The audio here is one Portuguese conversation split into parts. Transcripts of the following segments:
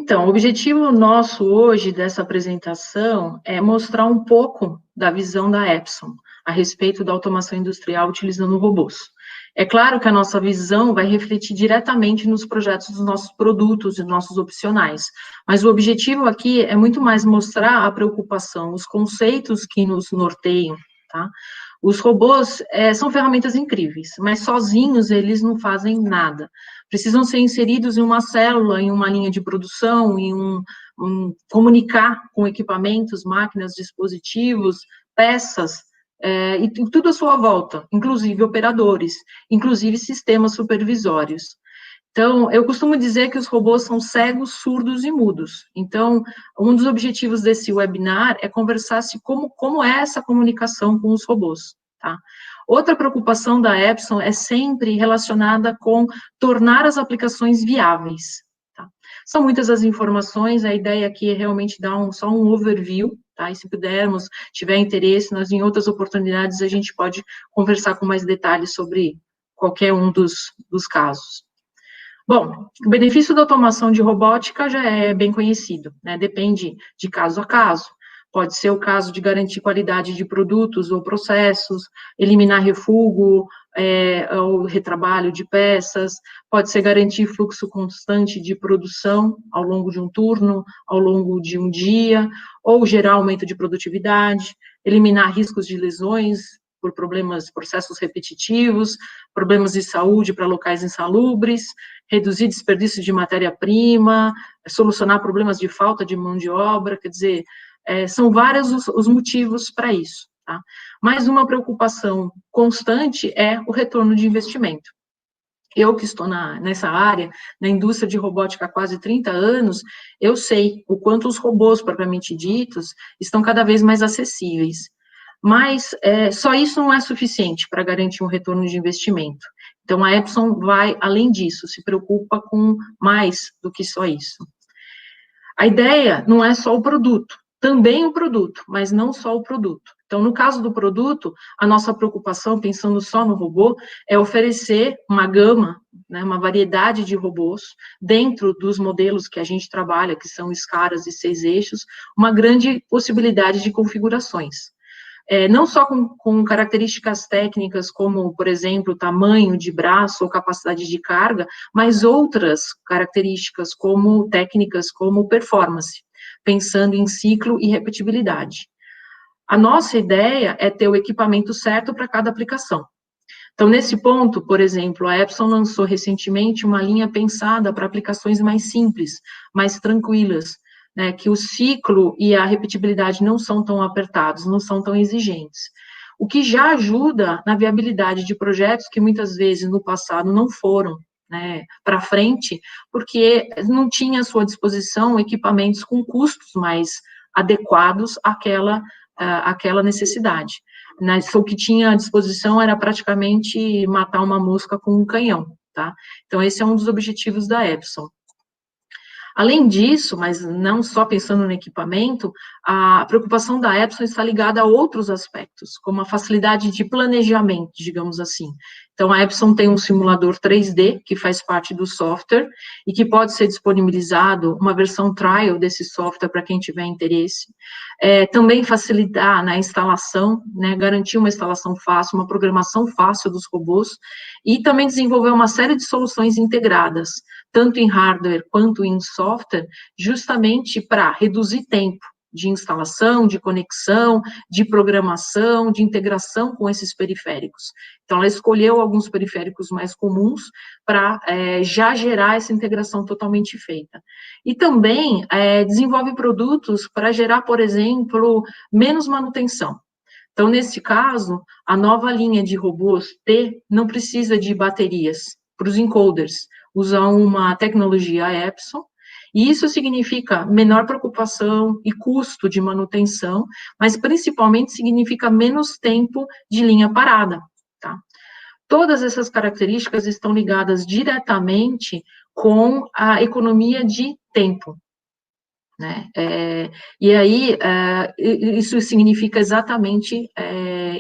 Então, o objetivo nosso hoje dessa apresentação é mostrar um pouco da visão da Epson a respeito da automação industrial utilizando robôs. É claro que a nossa visão vai refletir diretamente nos projetos dos nossos produtos e nossos opcionais, mas o objetivo aqui é muito mais mostrar a preocupação, os conceitos que nos norteiam, tá? Os robôs são ferramentas incríveis, mas sozinhos eles não fazem nada. Precisam ser inseridos em uma célula, em uma linha de produção, comunicar com equipamentos, máquinas, dispositivos, peças, e tudo à sua volta, inclusive operadores, inclusive sistemas supervisórios. Então, eu costumo dizer que os robôs são cegos, surdos e mudos. Então, um dos objetivos desse webinar é conversar como é essa comunicação com os robôs, tá? Outra preocupação da Epson é sempre relacionada com tornar as aplicações viáveis, tá? São muitas as informações, a ideia aqui é realmente dar só um overview, tá? E se pudermos, tiver interesse, nós em outras oportunidades a gente pode conversar com mais detalhes sobre qualquer um dos casos. Bom, o benefício da automação de robótica já é bem conhecido, né? Depende de caso a caso. Pode ser o caso de garantir qualidade de produtos ou processos, eliminar refúgio, ou retrabalho de peças, pode ser garantir fluxo constante de produção ao longo de um turno, ao longo de um dia, ou gerar aumento de produtividade, eliminar riscos de lesões por processos repetitivos, problemas de saúde para locais insalubres, reduzir desperdício de matéria-prima, solucionar problemas de falta de mão de obra, quer dizer, são vários os motivos para isso, tá? Mas uma preocupação constante é o retorno de investimento. Eu que estou nessa área, na indústria de robótica há quase 30 anos, eu sei o quanto os robôs, propriamente ditos, estão cada vez mais acessíveis. Mas só isso não é suficiente para garantir um retorno de investimento. Então, a Epson vai além disso, se preocupa com mais do que só isso. A ideia não é só o produto, também o produto, mas não só o produto. Então, no caso do produto, a nossa preocupação, pensando só no robô, é oferecer uma gama, né, uma variedade de robôs, dentro dos modelos que a gente trabalha, que são escaras e 6 eixos, uma grande possibilidade de configurações. Não só com características técnicas, como, por exemplo, tamanho de braço ou capacidade de carga, mas outras características, como técnicas, como performance, pensando em ciclo e repetibilidade. A nossa ideia é ter o equipamento certo para cada aplicação. Então, nesse ponto, por exemplo, a Epson lançou recentemente uma linha pensada para aplicações mais simples, mais tranquilas, né, que o ciclo e a repetibilidade não são tão apertados, não são tão exigentes. O que já ajuda na viabilidade de projetos que muitas vezes no passado não foram, né, para frente, porque não tinha à sua disposição equipamentos com custos mais adequados àquela necessidade. O que tinha à disposição era praticamente matar uma mosca com um canhão, tá? Então, esse é um dos objetivos da Epson. Além disso, mas não só pensando no equipamento, a preocupação da Epson está ligada a outros aspectos, como a facilidade de planejamento, digamos assim. Então, a Epson tem um simulador 3D, que faz parte do software, e que pode ser disponibilizado uma versão trial desse software para quem tiver interesse. Também facilitar na instalação, né, garantir uma instalação fácil, uma programação fácil dos robôs, e também desenvolver uma série de soluções integradas, tanto em hardware quanto em software, justamente para reduzir tempo de instalação, de conexão, de programação, de integração com esses periféricos. Então, ela escolheu alguns periféricos mais comuns para já gerar essa integração totalmente feita. E também desenvolve produtos para gerar, por exemplo, menos manutenção. Então, nesse caso, a nova linha de robôs T não precisa de baterias para os encoders, usa uma tecnologia Epson, e isso significa menor preocupação e custo de manutenção, mas principalmente significa menos tempo de linha parada, tá? Todas essas características estão ligadas diretamente com a economia de tempo, né? E aí, isso significa exatamente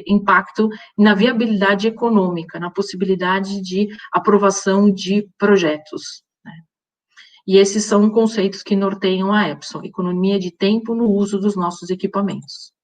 impacto na viabilidade econômica, na possibilidade de aprovação de projetos, né? E esses são conceitos que norteiam a Epson, economia de tempo no uso dos nossos equipamentos.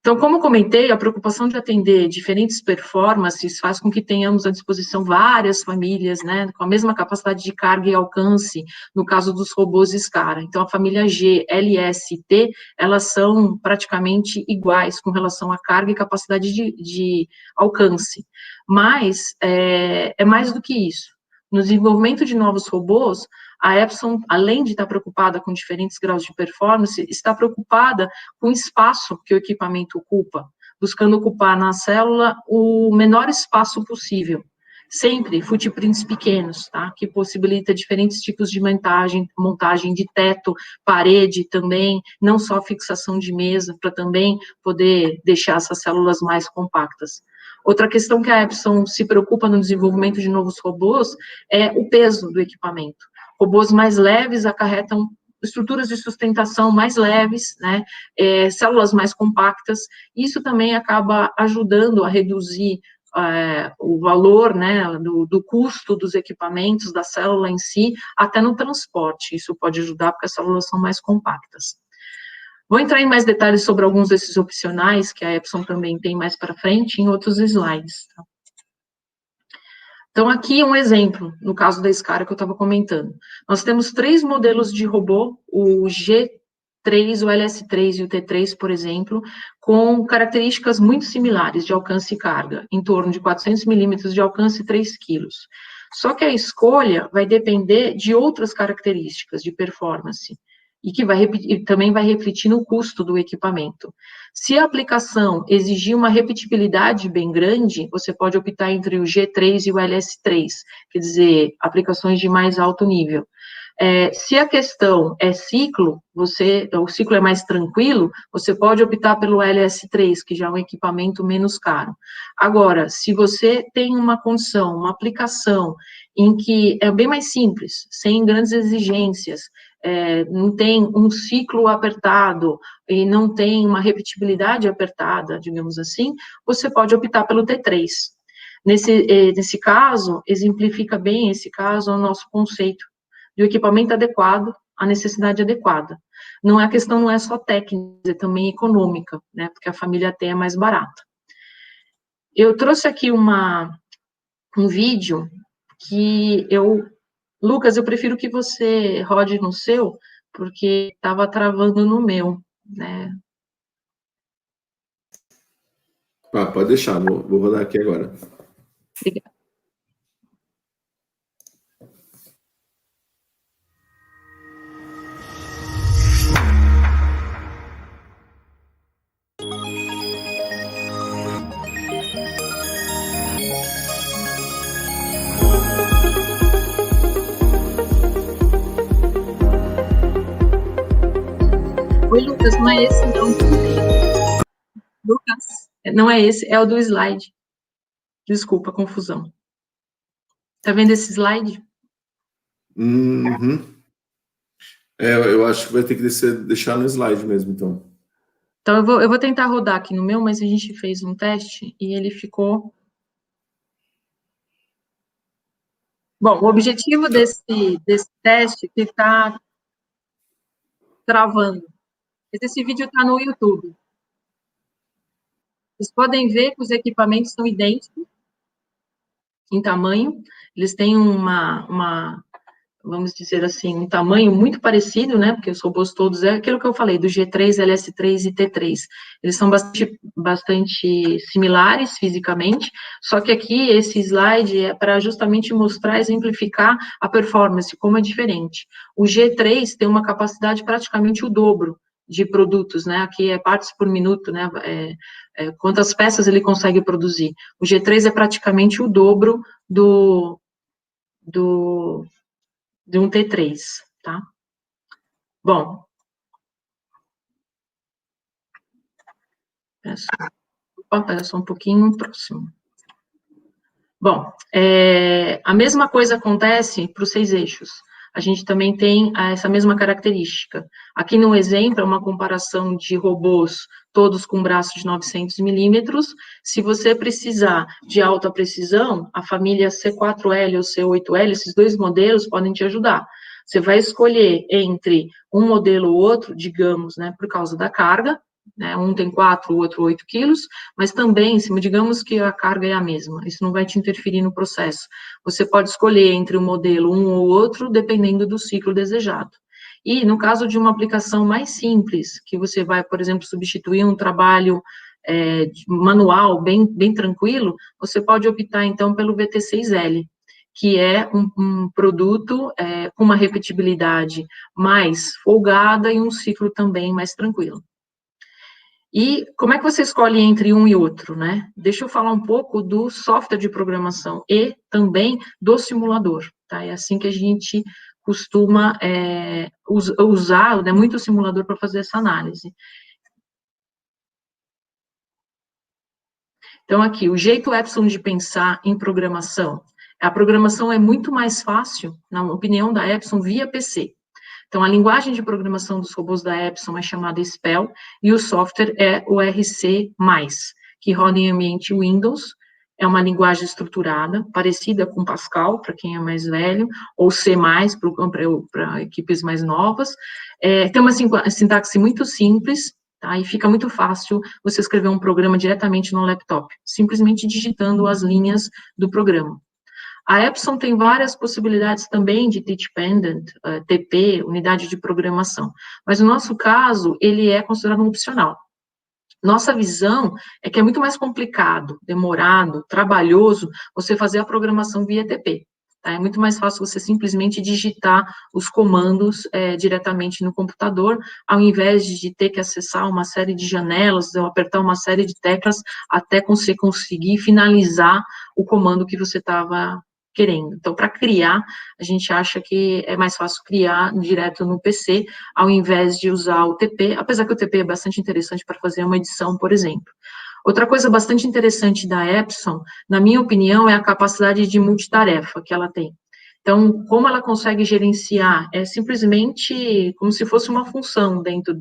Então, como comentei, a preocupação de atender diferentes performances faz com que tenhamos à disposição várias famílias, né, com a mesma capacidade de carga e alcance, no caso dos robôs SCARA. Então, a família G, LS e T, elas são praticamente iguais com relação à carga e capacidade de alcance. Mas, é mais do que isso. No desenvolvimento de novos robôs, a Epson, além de estar preocupada com diferentes graus de performance, está preocupada com o espaço que o equipamento ocupa, buscando ocupar na célula o menor espaço possível. Sempre footprints pequenos, tá? Que possibilita diferentes tipos de montagem de teto, parede também, não só fixação de mesa, para também poder deixar essas células mais compactas. Outra questão que a Epson se preocupa no desenvolvimento de novos robôs é o peso do equipamento. Robôs mais leves acarretam estruturas de sustentação mais leves, né, células mais compactas. Isso também acaba ajudando a reduzir o valor, né, do custo dos equipamentos, da célula em si, até no transporte. Isso pode ajudar porque as células são mais compactas. Vou entrar em mais detalhes sobre alguns desses opcionais, que a Epson também tem mais para frente, em outros slides. Tá? Então, aqui um exemplo, no caso da SCARA que eu estava comentando. Nós temos 3 modelos de robô, o G3, o LS3 e o T3, por exemplo, com características muito similares de alcance e carga, em torno de 400 milímetros de alcance e 3 quilos. Só que a escolha vai depender de outras características de performance, e que também vai refletir no custo do equipamento. Se a aplicação exigir uma repetibilidade bem grande, você pode optar entre o G3 e o LS3, quer dizer, aplicações de mais alto nível. Se a questão é ciclo, o ciclo é mais tranquilo, você pode optar pelo LS3, que já é um equipamento menos caro. Agora, se você tem uma condição, uma aplicação em que é bem mais simples, sem grandes exigências, não tem um ciclo apertado e não tem uma repetibilidade apertada, digamos assim, você pode optar pelo T3. Nesse caso, exemplifica bem esse caso o nosso conceito de equipamento adequado à necessidade adequada. A questão não é só técnica, é também econômica, né, porque a família T é mais barata. Eu trouxe aqui um vídeo que Lucas, eu prefiro que você rode no seu, porque estava travando no meu, né? Pode deixar, vou rodar aqui agora. Obrigada. Oi, Lucas, não é esse não. Lucas, não é esse, é o do slide. Desculpa a confusão. Tá vendo esse slide? Uhum. Eu acho que vai ter que deixar no slide mesmo, então. Então, eu vou tentar rodar aqui no meu, mas a gente fez um teste e ele ficou... Bom, o objetivo desse teste é que está travando. Esse vídeo está no YouTube. Vocês podem ver que os equipamentos são idênticos em tamanho, eles têm vamos dizer assim, um tamanho muito parecido, né, porque os robôs todos, é aquilo que eu falei, do G3, LS3 e T3, eles são bastante similares fisicamente, só que aqui esse slide é para justamente mostrar, exemplificar a performance, como é diferente. O G3 tem uma capacidade praticamente o dobro de produtos, né, aqui é partes por minuto, né, quantas peças ele consegue produzir. O G3 é praticamente o dobro de um T3, tá? Bom. Espera só um pouquinho, próximo. Bom, a mesma coisa acontece para os 6 eixos. A gente também tem essa mesma característica. Aqui no exemplo, é uma comparação de robôs, todos com braço de 900 milímetros. Se você precisar de alta precisão, a família C4L ou C8L, esses 2 modelos podem te ajudar. Você vai escolher entre um modelo ou outro, digamos, né, por causa da carga, né, um tem 4, o outro 8 quilos, mas também, digamos que a carga é a mesma, isso não vai te interferir no processo. Você pode escolher entre um modelo um ou outro, dependendo do ciclo desejado. E, no caso de uma aplicação mais simples, que você vai, por exemplo, substituir um trabalho manual, bem tranquilo, você pode optar, então, pelo VT6L, que é um produto com uma repetibilidade mais folgada e um ciclo também mais tranquilo. E como é que você escolhe entre um e outro, né? Deixa eu falar um pouco do software de programação e também do simulador, tá? É assim que a gente costuma usar, né, muito o simulador para fazer essa análise. Então, aqui, o jeito Epson de pensar em programação. A programação é muito mais fácil, na opinião da Epson, via PC. Então, a linguagem de programação dos robôs da Epson é chamada Spell, e o software é o RC+, que roda em ambiente Windows, é uma linguagem estruturada, parecida com Pascal, para quem é mais velho, ou C+, para equipes mais novas. Tem uma sintaxe muito simples, tá? E fica muito fácil você escrever um programa diretamente no laptop, simplesmente digitando as linhas do programa. A Epson tem várias possibilidades também de Teach Pendant, TP, unidade de programação, mas no nosso caso, ele é considerado um opcional. Nossa visão é que é muito mais complicado, demorado, trabalhoso, você fazer a programação via TP. Tá? É muito mais fácil você simplesmente digitar os comandos diretamente no computador, ao invés de ter que acessar uma série de janelas, ou apertar uma série de teclas, até você conseguir finalizar o comando que você estava querendo. Então, para criar, a gente acha que é mais fácil criar direto no PC, ao invés de usar o TP, apesar que o TP é bastante interessante para fazer uma edição, por exemplo. Outra coisa bastante interessante da Epson, na minha opinião, é a capacidade de multitarefa que ela tem. Então, como ela consegue gerenciar, é simplesmente como se fosse uma função dentro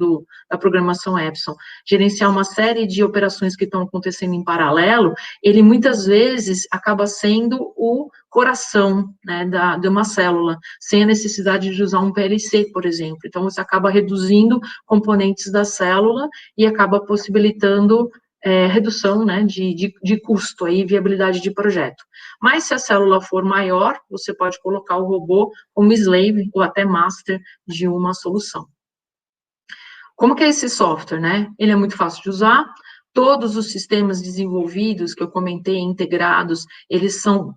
da programação Epson, gerenciar uma série de operações que estão acontecendo em paralelo, ele muitas vezes acaba sendo o coração, né, de uma célula, sem a necessidade de usar um PLC, por exemplo. Então, você acaba reduzindo componentes da célula e acaba possibilitando redução, né, de custo e viabilidade de projeto. Mas se a célula for maior, você pode colocar o robô como slave ou até master de uma solução. Como que é esse software, né? Ele é muito fácil de usar, todos os sistemas desenvolvidos que eu comentei, integrados, eles são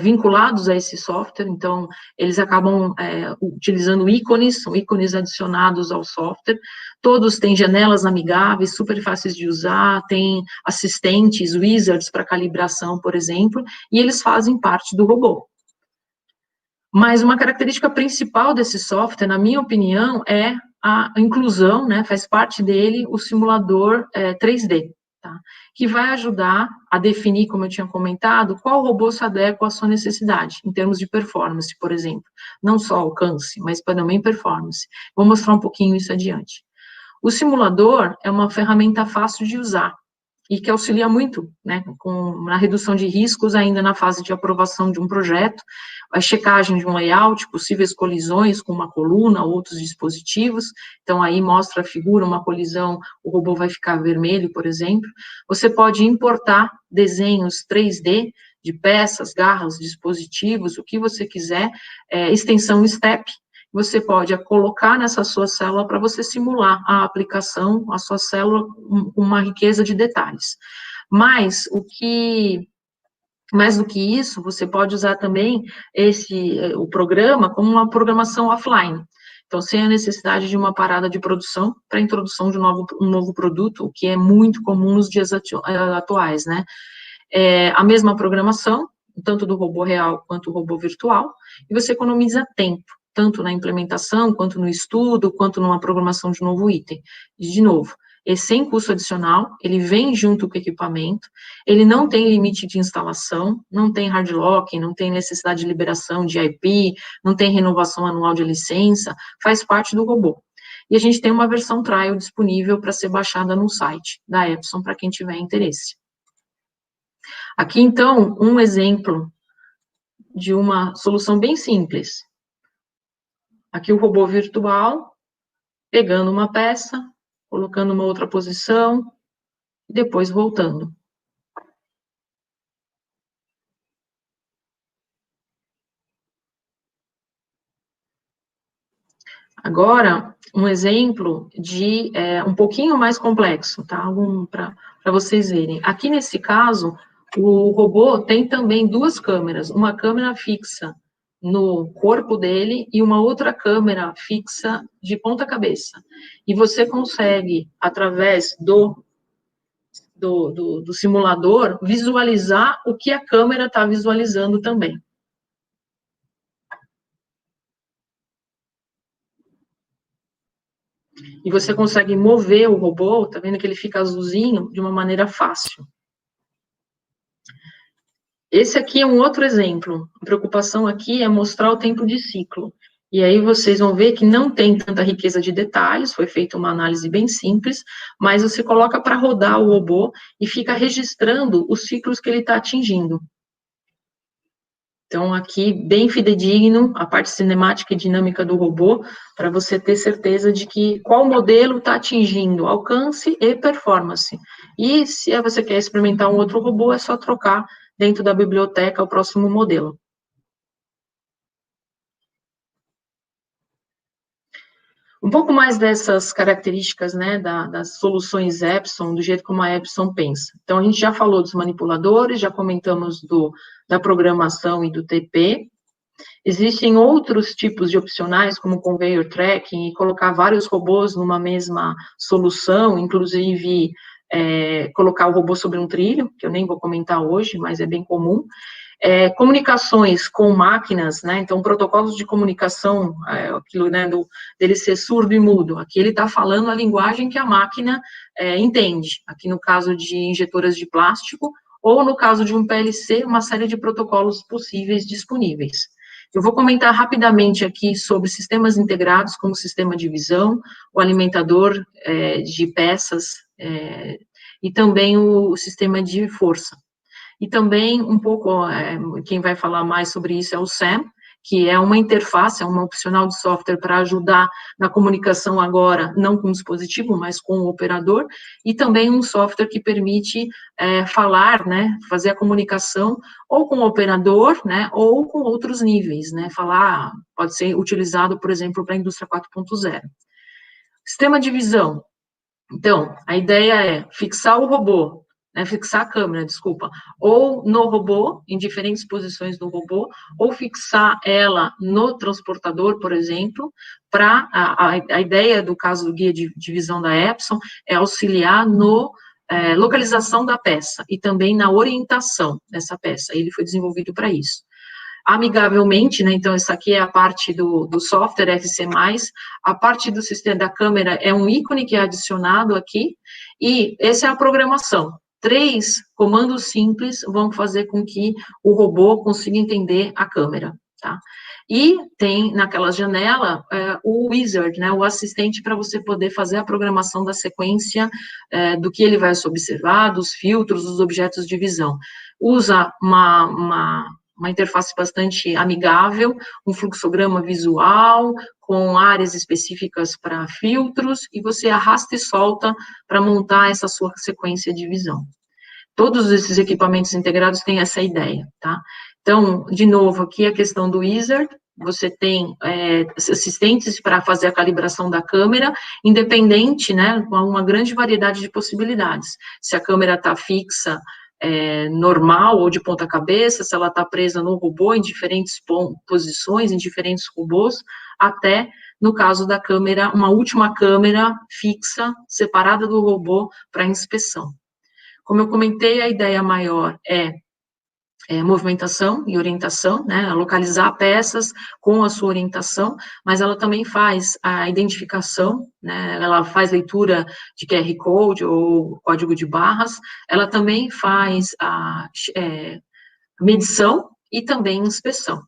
vinculados a esse software, então eles acabam utilizando ícones, são ícones adicionados ao software, todos têm janelas amigáveis, super fáceis de usar, tem assistentes, wizards para calibração, por exemplo, e eles fazem parte do robô. Mas uma característica principal desse software, na minha opinião, é a inclusão, né, faz parte dele o simulador 3D, tá? Que vai ajudar a definir, como eu tinha comentado, qual robô se adequa à sua necessidade, em termos de performance, por exemplo. Não só alcance, mas também performance. Vou mostrar um pouquinho isso adiante. O simulador é uma ferramenta fácil de usar e que auxilia muito, né, na redução de riscos ainda na fase de aprovação de um projeto, a checagem de um layout, possíveis colisões com uma coluna, outros dispositivos, então aí mostra a figura, uma colisão, o robô vai ficar vermelho, por exemplo. Você pode importar desenhos 3D de peças, garras, dispositivos, o que você quiser, extensão STEP, você pode colocar nessa sua célula para você simular a aplicação, a sua célula, com uma riqueza de detalhes. Mas, mais do que isso, você pode usar também o programa como uma programação offline. Então, sem a necessidade de uma parada de produção para a introdução de um novo produto, o que é muito comum nos dias atuais, né? A mesma programação, tanto do robô real quanto do robô virtual, e você economiza tempo, tanto na implementação, quanto no estudo, quanto numa programação de novo item. De novo, é sem custo adicional, ele vem junto com o equipamento, ele não tem limite de instalação, não tem hard lock, não tem necessidade de liberação de IP, não tem renovação anual de licença, faz parte do robô. E a gente tem uma versão trial disponível para ser baixada no site da Epson, para quem tiver interesse. Aqui, então, um exemplo de uma solução bem simples. Aqui o robô virtual, pegando uma peça, colocando uma outra posição, e depois voltando. Agora, um exemplo de um pouquinho mais complexo, tá? Para vocês verem. Aqui nesse caso, o robô tem também duas câmeras, uma câmera fixa no corpo dele e uma outra câmera fixa de ponta cabeça. E você consegue, através do simulador, visualizar o que a câmera está visualizando também. E você consegue mover o robô, tá vendo que ele fica azulzinho, de uma maneira fácil. Esse aqui é um outro exemplo. A preocupação aqui é mostrar o tempo de ciclo. E aí vocês vão ver que não tem tanta riqueza de detalhes, foi feita uma análise bem simples, mas você coloca para rodar o robô e fica registrando os ciclos que ele está atingindo. Então, aqui, bem fidedigno, a parte cinemática e dinâmica do robô, para você ter certeza de que qual modelo está atingindo alcance e performance. E se você quer experimentar um outro robô, é só trocar dentro da biblioteca o próximo modelo. Um pouco mais dessas características, né, das soluções Epson, do jeito como a Epson pensa. Então, a gente já falou dos manipuladores, já comentamos da programação e do TP. Existem outros tipos de opcionais, como conveyor tracking, e colocar vários robôs numa mesma solução, inclusive colocar o robô sobre um trilho, que eu nem vou comentar hoje, mas é bem comum. Comunicações com máquinas, né, então protocolos de comunicação, aquilo, né, dele ser surdo e mudo, aqui ele está falando a linguagem que a máquina entende, aqui no caso de injetoras de plástico, ou no caso de um PLC, uma série de protocolos possíveis disponíveis. Eu vou comentar rapidamente aqui sobre sistemas integrados, como sistema de visão, o alimentador de peças, e também o sistema de força. E também, um pouco, quem vai falar mais sobre isso é o SAM, que é uma interface, é uma opcional de software para ajudar na comunicação agora, não com o dispositivo, mas com o operador, e também um software que permite falar, né, fazer a comunicação ou com o operador, né, ou com outros níveis, né, falar, pode ser utilizado, por exemplo, para a indústria 4.0. Sistema de visão. Então, a ideia é fixar o robô, fixar a câmera, desculpa, ou no robô, em diferentes posições do robô, ou fixar ela no transportador, por exemplo, para a ideia do caso do guia de visão da Epson é auxiliar no localização da peça e também na orientação dessa peça. Ele foi desenvolvido para isso. Amigavelmente, né, então essa aqui é a parte do software FC+, a parte do sistema da câmera é um ícone que é adicionado aqui, e essa é a programação. 3 comandos simples vão fazer com que o robô consiga entender a câmera, tá? E tem naquela janela o wizard, né, o assistente para você poder fazer a programação da sequência do que ele vai observar, dos filtros, dos objetos de visão. Usa uma interface bastante amigável, um fluxograma visual, com áreas específicas para filtros, e você arrasta e solta para montar essa sua sequência de visão. Todos esses equipamentos integrados têm essa ideia, tá? Então, de novo, aqui a questão do wizard, você tem assistentes para fazer a calibração da câmera, independente, né, com uma grande variedade de possibilidades. Se a câmera está fixa, normal ou de ponta cabeça, se ela está presa no robô em diferentes posições, em diferentes robôs, até, no caso da câmera, uma última câmera fixa, separada do robô para inspeção. Como eu comentei, a ideia maior é movimentação e orientação, né, localizar peças com a sua orientação, mas ela também faz a identificação, né, ela faz leitura de QR Code ou código de barras, ela também faz a medição e também inspeção.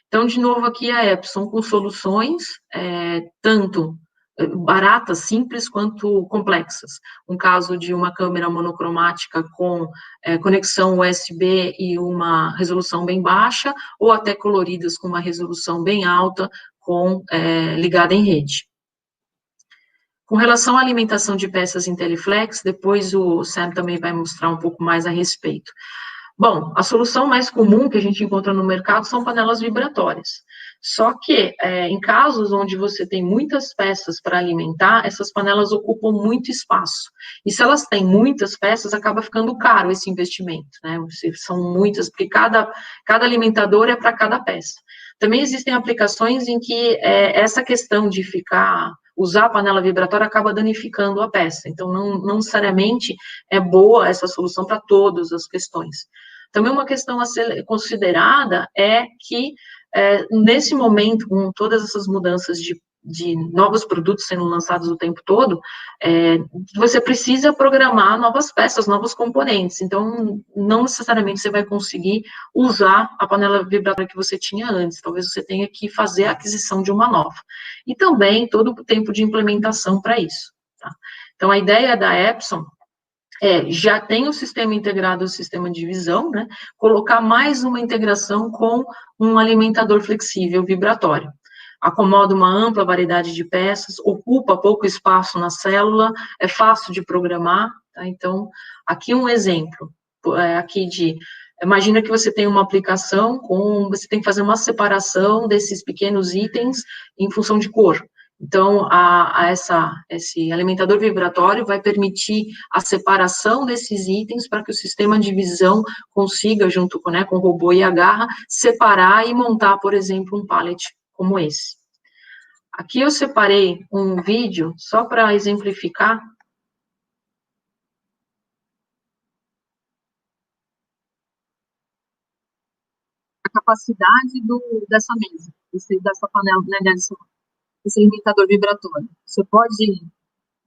Então, de novo, aqui a Epson com soluções, tanto baratas, simples, quanto complexas. Um caso de uma câmera monocromática com conexão USB e uma resolução bem baixa, ou até coloridas com uma resolução bem alta, ligada em rede. Com relação à alimentação de peças IntelliFlex, depois o Sam também vai mostrar um pouco mais a respeito. Bom, a solução mais comum que a gente encontra no mercado são panelas vibratórias. Só que, em casos onde você tem muitas peças para alimentar, essas panelas ocupam muito espaço. E se elas têm muitas peças, acaba ficando caro esse investimento, né? Se são muitas, porque cada alimentador é para cada peça. Também existem aplicações em que essa questão de usar a panela vibratória acaba danificando a peça. Então, não necessariamente é boa essa solução para todas as questões. Também uma questão a ser considerada é que, nesse momento, com todas essas mudanças de novos produtos sendo lançados o tempo todo, você precisa programar novas peças, novos componentes. Então, não necessariamente você vai conseguir usar a panela vibratória que você tinha antes. Talvez você tenha que fazer a aquisição de uma nova. E também todo o tempo de implementação para isso. Tá? Então, a ideia da Epson já tem o sistema integrado ao sistema de visão, né? Colocar mais uma integração com um alimentador flexível vibratório. Acomoda uma ampla variedade de peças, ocupa pouco espaço na célula, é fácil de programar, tá? Então, aqui um exemplo, imagina que você tem uma aplicação você tem que fazer uma separação desses pequenos itens em função de cor. Então, esse alimentador vibratório vai permitir a separação desses itens para que o sistema de visão consiga, junto com o robô e a garra, separar e montar, por exemplo, um pallet como esse. Aqui eu separei um vídeo só para exemplificar. A capacidade dessa mesa, dessa panela, né, desse alimentador vibratório. Você pode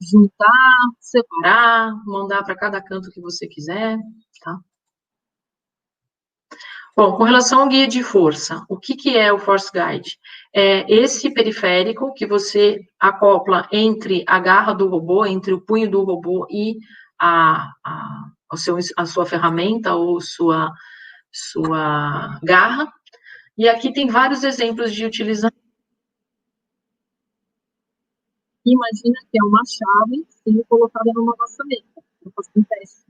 juntar, separar, mandar para cada canto que você quiser, tá? Bom, com relação ao guia de força, o que é o Force Guide? É esse periférico que você acopla entre a garra do robô, entre o punho do robô e a sua ferramenta ou sua garra. E aqui tem vários exemplos de utilização. Imagina que é uma chave sendo colocada numa maçaneta. Eu faço um teste.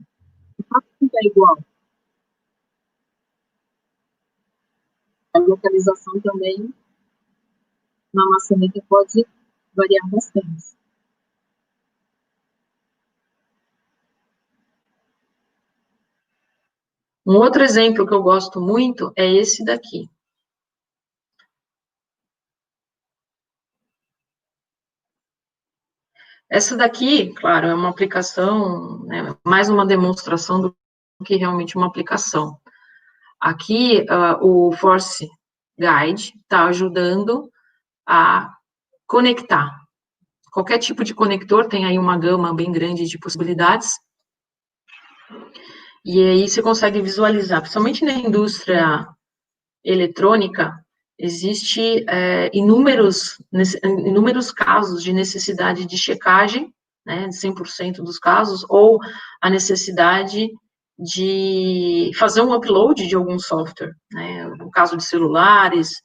Não é igual. A localização também na maçaneta pode variar bastante. Um outro exemplo que eu gosto muito é esse daqui. Essa daqui, claro, é uma aplicação, né, mais uma demonstração do que realmente uma aplicação. Aqui, o Force Guide está ajudando a conectar. Qualquer tipo de conector tem aí uma gama bem grande de possibilidades. E aí você consegue visualizar, principalmente na indústria eletrônica, existe inúmeros casos de necessidade de checagem, né, de 100% dos casos, ou a necessidade de fazer um upload de algum software, né, no caso de celulares.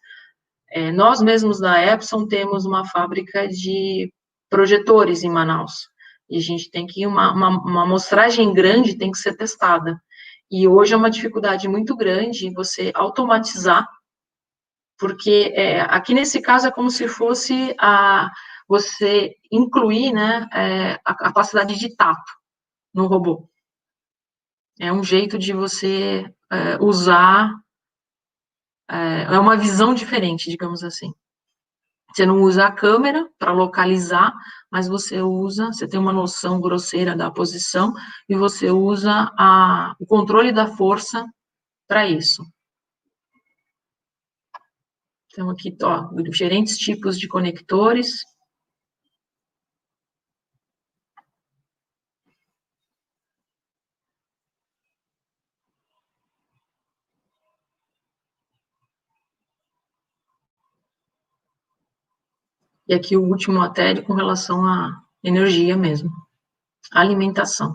Nós mesmos da Epson temos uma fábrica de projetores em Manaus, e a gente tem que uma amostragem grande tem que ser testada. E hoje é uma dificuldade muito grande você automatizar, porque aqui nesse caso é como se fosse você incluir, né, a capacidade de tato no robô. É um jeito de você usar, é uma visão diferente, digamos assim. Você não usa a câmera para localizar, mas você tem uma noção grosseira da posição e você usa o controle da força para isso. Então, aqui, ó, diferentes tipos de conectores. E aqui o último matéria com relação à energia mesmo, alimentação.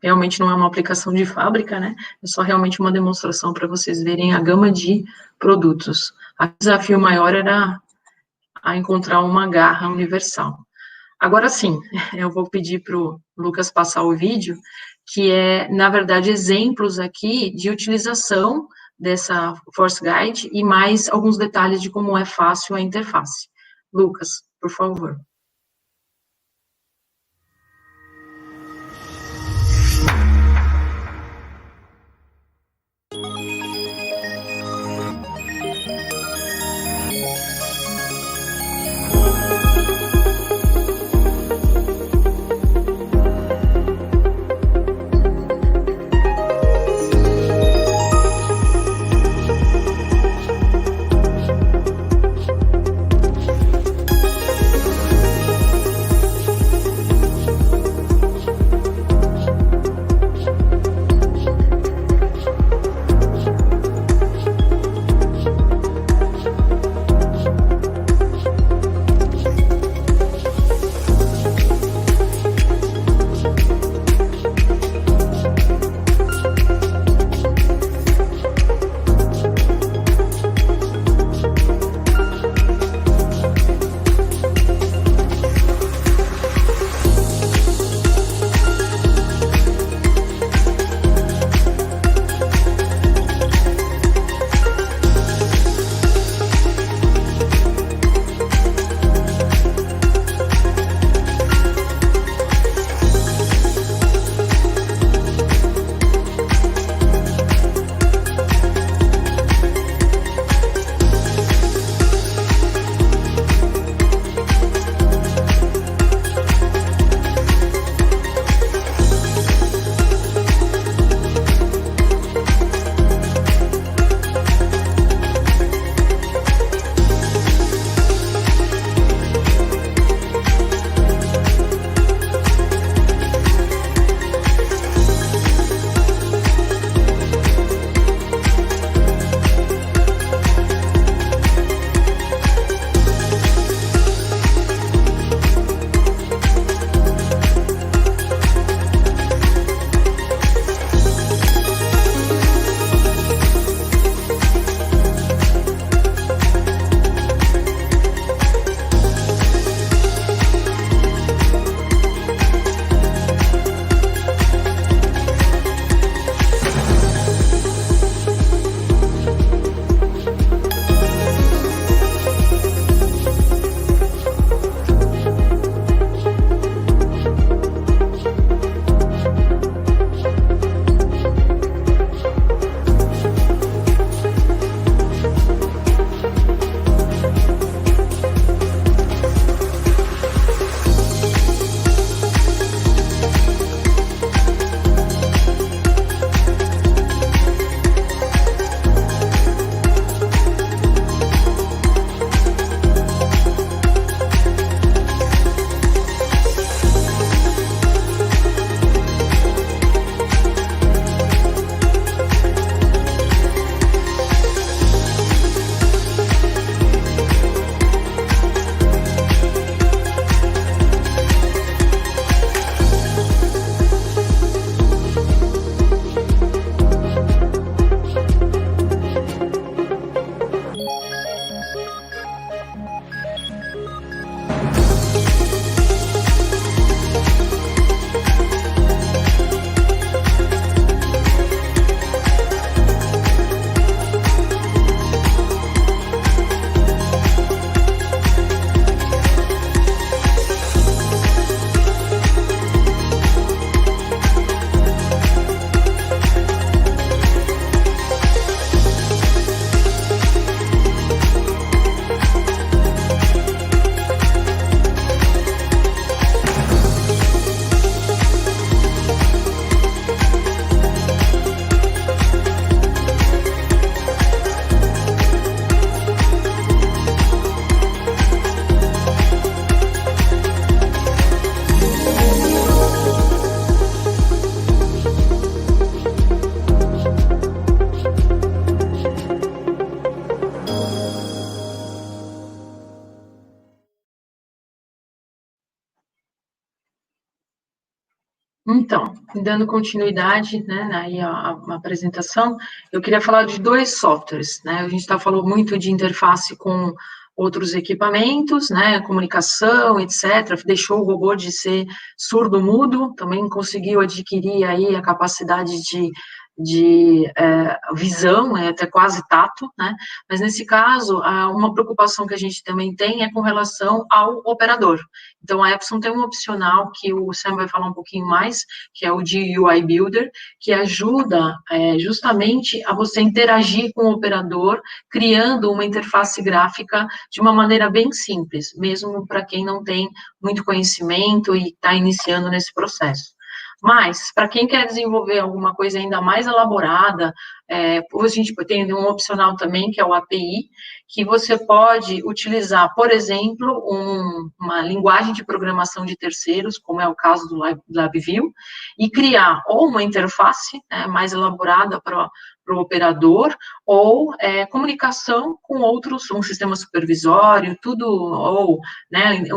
realmente não é uma aplicação de fábrica, né? É só realmente uma demonstração para vocês verem a gama de produtos. O desafio maior era a encontrar uma garra universal. Agora sim, eu vou pedir para o Lucas passar o vídeo, que é, na verdade, exemplos aqui de utilização dessa Force Guide e mais alguns detalhes de como é fácil a interface. Lucas, por favor. Então, dando continuidade, né, aí a apresentação, eu queria falar de dois softwares, né, a gente falou muito de interface com outros equipamentos, né, comunicação, etc., deixou o robô de ser surdo-mudo, também conseguiu adquirir aí a capacidade de visão, até quase tato, né, mas nesse caso, uma preocupação que a gente também tem é com relação ao operador. Então, a Epson tem um opcional que o Sam vai falar um pouquinho mais, que é o de UI Builder, que ajuda justamente a você interagir com o operador, criando uma interface gráfica de uma maneira bem simples, mesmo para quem não tem muito conhecimento e está iniciando nesse processo. Mas, para quem quer desenvolver alguma coisa ainda mais elaborada, a gente tem um opcional também, que é o API, que você pode utilizar, por exemplo, uma linguagem de programação de terceiros, como é o caso do LabVIEW, e criar ou uma interface mais elaborada para o operador, ou comunicação com outros, um sistema supervisório, tudo, ou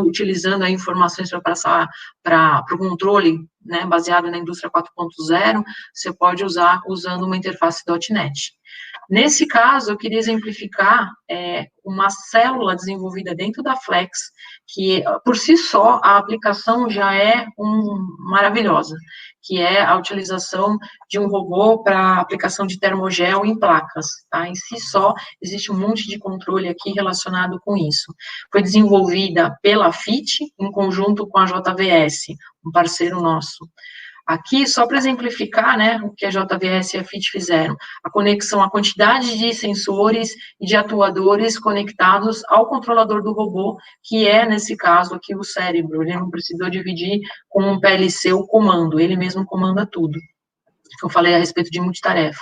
utilizando aí informações para passar para o controle, baseado na indústria 4.0, você pode usar usando uma interface .NET. Nesse caso, eu queria exemplificar uma célula desenvolvida dentro da Flex, que, por si só, a aplicação já é maravilhosa, que é a utilização de um robô para aplicação de termogel em placas, tá? Em si só, existe um monte de controle aqui relacionado com isso. Foi desenvolvida pela FIT, em conjunto com a JVS, um parceiro nosso. Aqui, só para exemplificar, o que a JVS e a FIT fizeram, a conexão, a quantidade de sensores e de atuadores conectados ao controlador do robô, que é, nesse caso aqui, o cérebro, ele não precisou dividir com um PLC o comando, ele mesmo comanda tudo. Eu falei a respeito de multitarefa.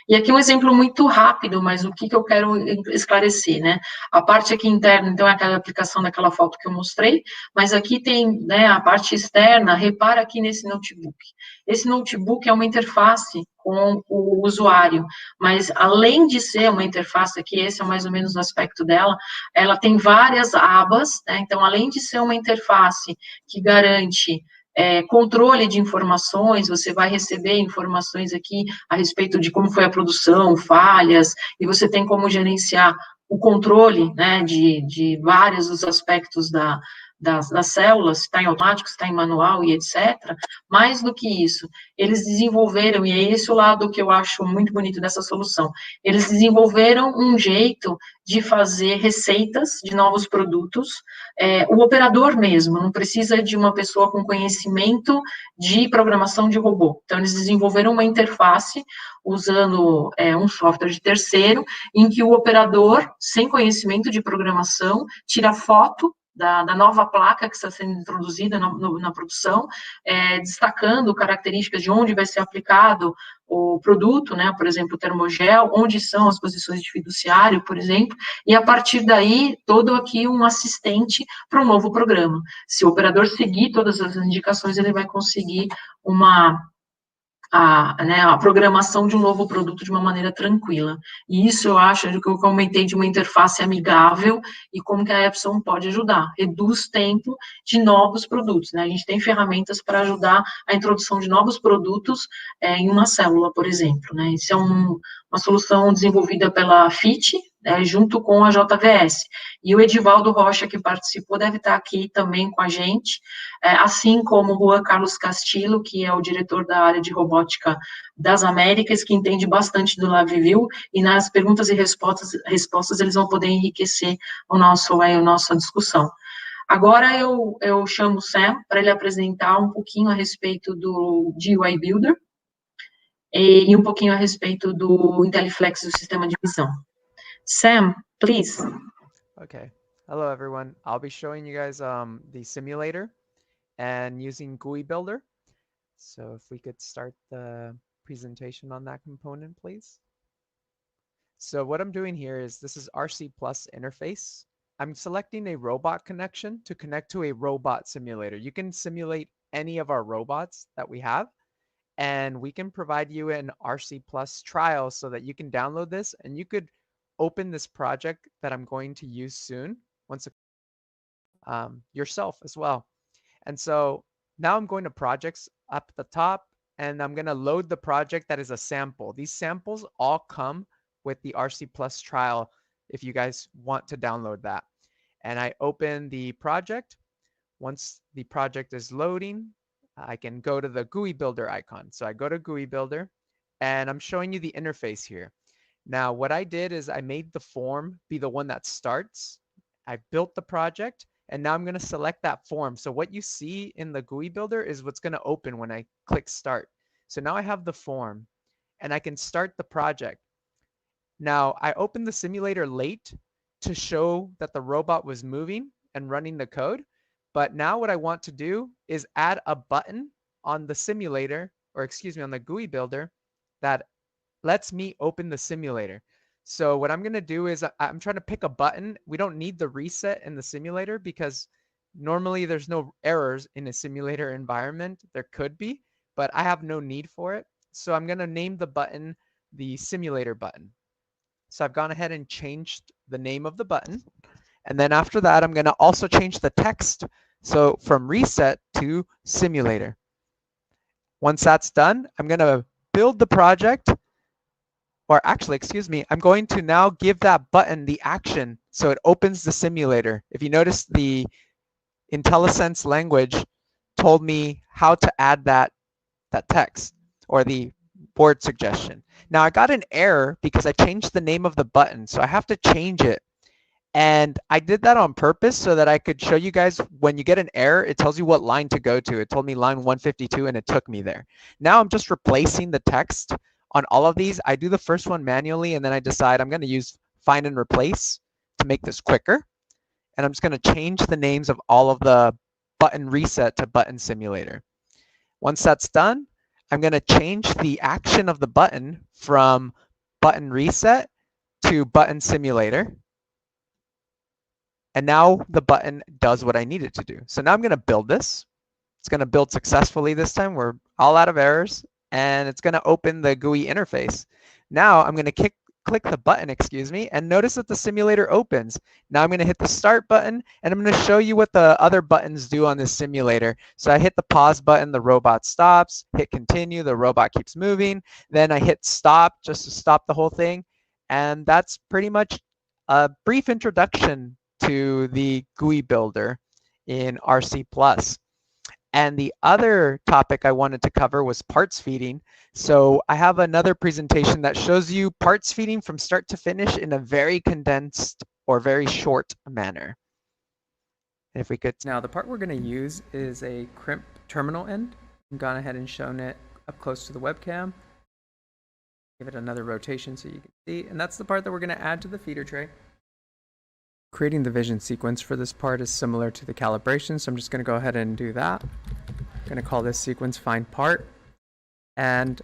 E aqui um exemplo muito rápido, mas o que eu quero esclarecer, A parte aqui interna, então, é aquela aplicação daquela foto que eu mostrei, mas aqui tem, a parte externa, repara aqui nesse notebook. Esse notebook é uma interface com o usuário, mas além de ser uma interface aqui, esse é mais ou menos o aspecto dela, ela tem várias abas, então, além de ser uma interface que garante controle de informações, você vai receber informações aqui a respeito de como foi a produção, falhas, e você tem como gerenciar o controle, de vários dos aspectos das células, se está em automático, se está em manual e etc. Mais do que isso, eles desenvolveram, e é esse o lado que eu acho muito bonito dessa solução, eles desenvolveram um jeito de fazer receitas de novos produtos, o operador mesmo, não precisa de uma pessoa com conhecimento de programação de robô. Então, eles desenvolveram uma interface usando um software de terceiro, em que o operador, sem conhecimento de programação, tira foto da nova placa que está sendo introduzida na produção, destacando características de onde vai ser aplicado o produto, por exemplo, o termogel, onde são as posições de fiduciário, por exemplo, e a partir daí, todo aqui um assistente para um novo programa. Se o operador seguir todas as indicações, ele vai conseguir a programação de um novo produto de uma maneira tranquila. E isso eu acho que eu comentei de uma interface amigável e como que a Epson pode ajudar. Reduz tempo de novos produtos, A gente tem ferramentas para ajudar a introdução de novos produtos em uma célula, por exemplo, Isso é uma solução desenvolvida pela FIT, junto com a JVS. E o Edivaldo Rocha, que participou, deve estar aqui também com a gente, assim como o Juan Carlos Castillo, que é o diretor da área de robótica das Américas, que entende bastante do LabVIEW, e nas perguntas e respostas eles vão poder enriquecer a nossa discussão. Agora eu chamo o Sam para ele apresentar um pouquinho a respeito do GUI Builder e um pouquinho a respeito do IntelliFlex, do sistema de visão. Sam, please. Okay. Hello, everyone. I'll be showing you guys the simulator and using GUI Builder. So if we could start the presentation on that component, please. So what I'm doing here is this is RC Plus interface. I'm selecting a robot connection to connect to a robot simulator. You can simulate any of our robots that we have, and we can provide you an RC Plus trial so that you can download this and you could open this project that I'm going to use soon once yourself as well. And so Now I'm going to projects up at the top, and I'm going to load the project that is a sample. These samples all come with the RC Plus trial if you guys want to download that. And I open the project. Once the project is loading, I can go to the GUI Builder icon. So I go to GUI Builder, and I'm showing you the interface here. Now, what I did is I made the form be the one that starts. I built the project, and now I'm going to select that form. So what you see in the GUI Builder is what's going to open when I click Start. So now I have the form, and I can start the project. Now, I opened the simulator late to show that the robot was moving and running the code. But now what I want to do is add a button on the simulator, or excuse me, on the GUI Builder that lets me open the simulator. So what I'm going to do is I'm trying to pick a button. We don't need the reset in the simulator because normally there's no errors in a simulator environment. There could be, but I have no need for it. So I'm going to name the button the simulator button. So I've gone ahead and changed the name of the button. And then after that, I'm going to also change the text. So from reset to simulator. Once that's done, I'm going to build the project. Or actually, excuse me, I'm going to now give that button the action so it opens the simulator. If you notice, the IntelliSense language told me how to add that text or the board suggestion. Now I got an error because I changed the name of the button, so I have to change it. And I did that on purpose so that I could show you guys when you get an error, it tells you what line to go to. It told me line 152 and it took me there. Now I'm just replacing the text on all of these. I do the first one manually and then I decide I'm going to use find and replace to make this quicker. And I'm just going to change the names of all of the button reset to button simulator. Once that's done, I'm going to change the action of the button from button reset to button simulator. And now the button does what I need it to do. So now I'm going to build this. It's going to build successfully this time. We're all out of errors. And it's going to open the GUI interface. Now I'm going to click the button, excuse me, and notice that the simulator opens. Now I'm going to hit the start button, and I'm going to show you what the other buttons do on this simulator. So I hit the pause button, the robot stops, hit continue, the robot keeps moving. Then I hit stop just to stop the whole thing. And that's pretty much a brief introduction to the GUI Builder in RC+. And the other topic I wanted to cover was parts feeding. So I have another presentation that shows you parts feeding from start to finish in a very condensed or very short manner. And if we could. Now the part we're going to use is a crimp terminal end. I've gone ahead and shown it up close to the webcam. Give it another rotation so you can see. And that's the part that we're going to add to the feeder tray. Creating the vision sequence for this part is similar to the calibration, so I'm just going to go ahead and do that. I'm going to call this sequence find part. And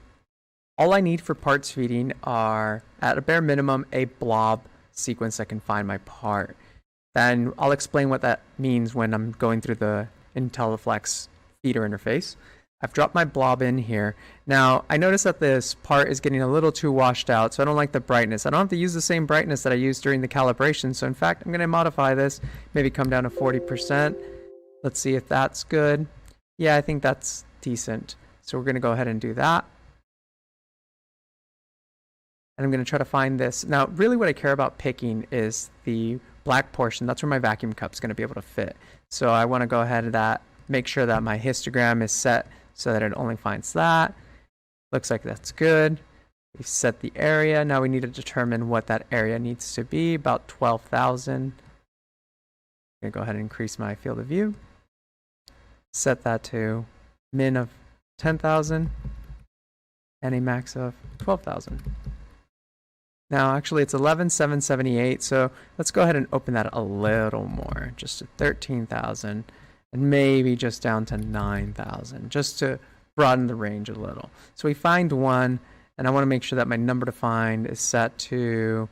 all I need for parts feeding are, at a bare minimum, a blob sequence that can find my part. Then I'll explain what that means when I'm going through the IntelliFlex feeder interface. I've dropped my blob in here. Now, I notice that this part is getting a little too washed out, so I don't like the brightness. I don't have to use the same brightness that I used during the calibration, so in fact, I'm going to modify this, maybe come down to 40%. Let's see if that's good. Yeah, I think that's decent. So we're going to go ahead and do that. And I'm going to try to find this. Now, really what I care about picking is the black portion. That's where my vacuum cup is going to be able to fit. So I want to go ahead and make sure that my histogram is set so that it only finds that. Looks like that's good. We've set the area. Now we need to determine what that area needs to be, about 12,000. I'm going to go ahead and increase my field of view. Set that to min of 10,000 and a max of 12,000. Now actually it's 11,778, so let's go ahead and open that a little more, just to 13,000. And maybe just down to 9,000, just to broaden the range a little. So we find one, and I want to make sure that my number to find is set to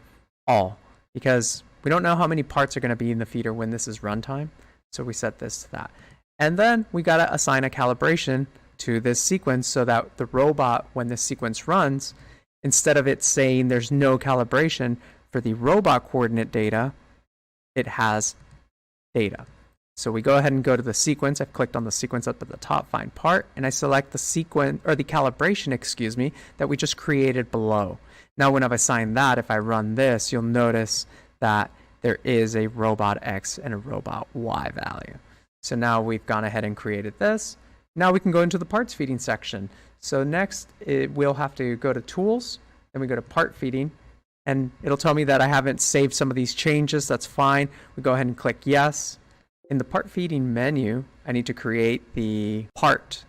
all, because we don't know how many parts are going to be in the feeder when this is runtime. So we set this to that. And then we got to assign a calibration to this sequence so that the robot, when this sequence runs, instead of it saying there's no calibration for the robot coordinate data, it has data. So we go ahead and go to the sequence. I've clicked on the sequence up at the top, find part, and I select the sequence, or the calibration, excuse me, that we just created below. Now when I've assigned that, if I run this, you'll notice that there is a robot X and a robot Y value. So now we've gone ahead and created this. Now we can go into the parts feeding section. So next, we'll have to go to tools, then we go to part feeding, and it'll tell me that I haven't saved some of these changes. That's fine. We go ahead and click yes. In the part feeding menu, I need to create the part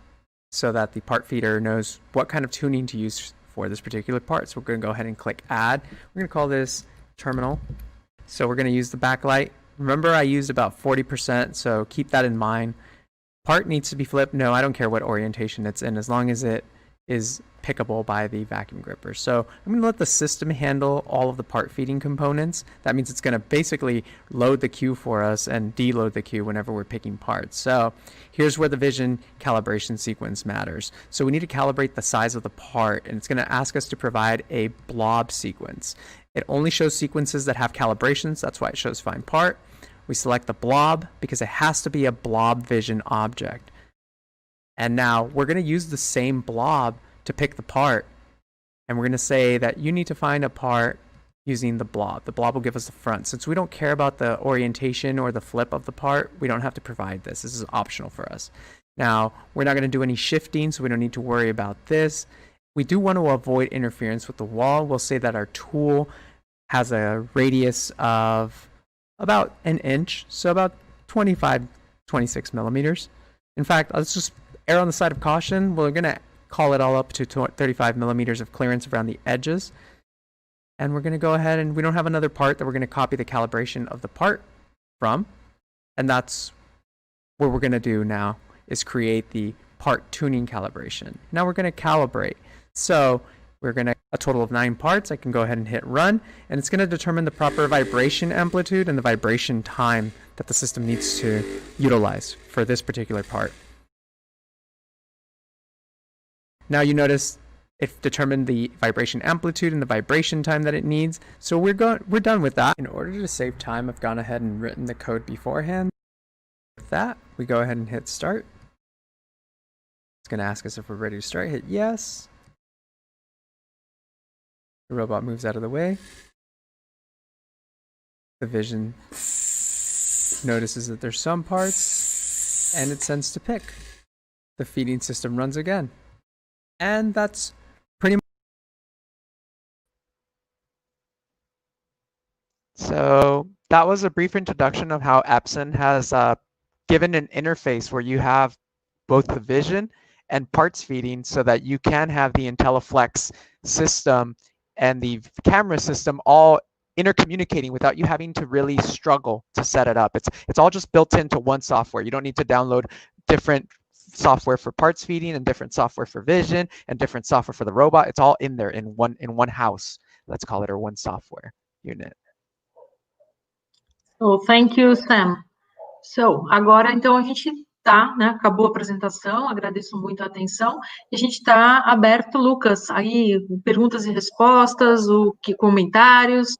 so that the part feeder knows what kind of tuning to use for this particular part. So we're going to go ahead and click add. We're going to call this terminal. So we're going to use the backlight. Remember, I used about 40%, so keep that in mind. Part needs to be flipped. No, I don't care what orientation it's in, as long as it is pickable by the vacuum gripper. So I'm going to let the system handle all of the part feeding components. That means it's going to basically load the queue for us and deload the queue whenever we're picking parts. So here's where the vision calibration sequence matters. So we need to calibrate the size of the part, and it's going to ask us to provide a blob sequence. It only shows sequences that have calibrations. That's why it shows find part. We select the blob because it has to be a blob vision object. And now we're going to use the same blob to pick the part. And we're going to say that you need to find a part using the blob. The blob will give us the front. Since we don't care about the orientation or the flip of the part, we don't have to provide this. This is optional for us. Now, we're not going to do any shifting, so we don't need to worry about this. We do want to avoid interference with the wall. We'll say that our tool has a radius of about an inch, so about 25, 26 millimeters. In fact, let's just err on the side of caution. We're going to call it all up to 35 millimeters of clearance around the edges. And we're going to go ahead, and we don't have another part that we're going to copy the calibration of the part from. And that's what we're going to do now, is create the part tuning calibration. Now we're going to calibrate. So we're going to a total of 9 parts. I can go ahead and hit run, and it's going to determine the proper vibration amplitude and the vibration time that the system needs to utilize for this particular part. Now you notice it determined the vibration amplitude and the vibration time that it needs. So we're done with that. In order to save time, I've gone ahead and written the code beforehand. With that, we go ahead and hit start. It's going to ask us if we're ready to start. Hit yes. The robot moves out of the way. The vision notices that there's some parts, and it sends to pick. The feeding system runs again. And that's pretty much. So that was a brief introduction of how Epson has given an interface where you have both the vision and parts feeding so that you can have the IntelliFlex system and the camera system all intercommunicating without you having to really struggle to set it up. It's all just built into one software. You don't need to download different software for parts feeding and different software for vision and different software for the robot. It's all in there in one house, let's call it, or one software unit. So, thank you, Sam. So, agora, então, a gente tá, né, acabou a apresentação, agradeço muito a atenção, e a gente está aberto, Lucas, aí, perguntas e respostas, comentários.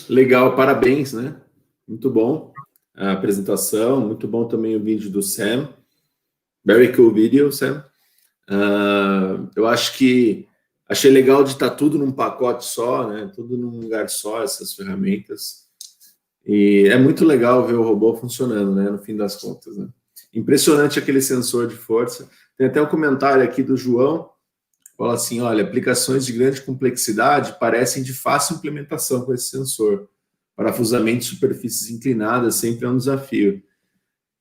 Legal, parabéns, né? Muito bom a apresentação, muito bom também o vídeo do Sam. Very cool video, Sam. Eu acho que achei legal de estar tudo num pacote só, né? Tudo num lugar só, essas ferramentas. E é muito legal ver o robô funcionando, né? No fim das contas, né? Impressionante aquele sensor de força. Tem até um comentário aqui do João, fala assim, olha, aplicações de grande complexidade parecem de fácil implementação com esse sensor. Parafusamento de superfícies inclinadas sempre é um desafio.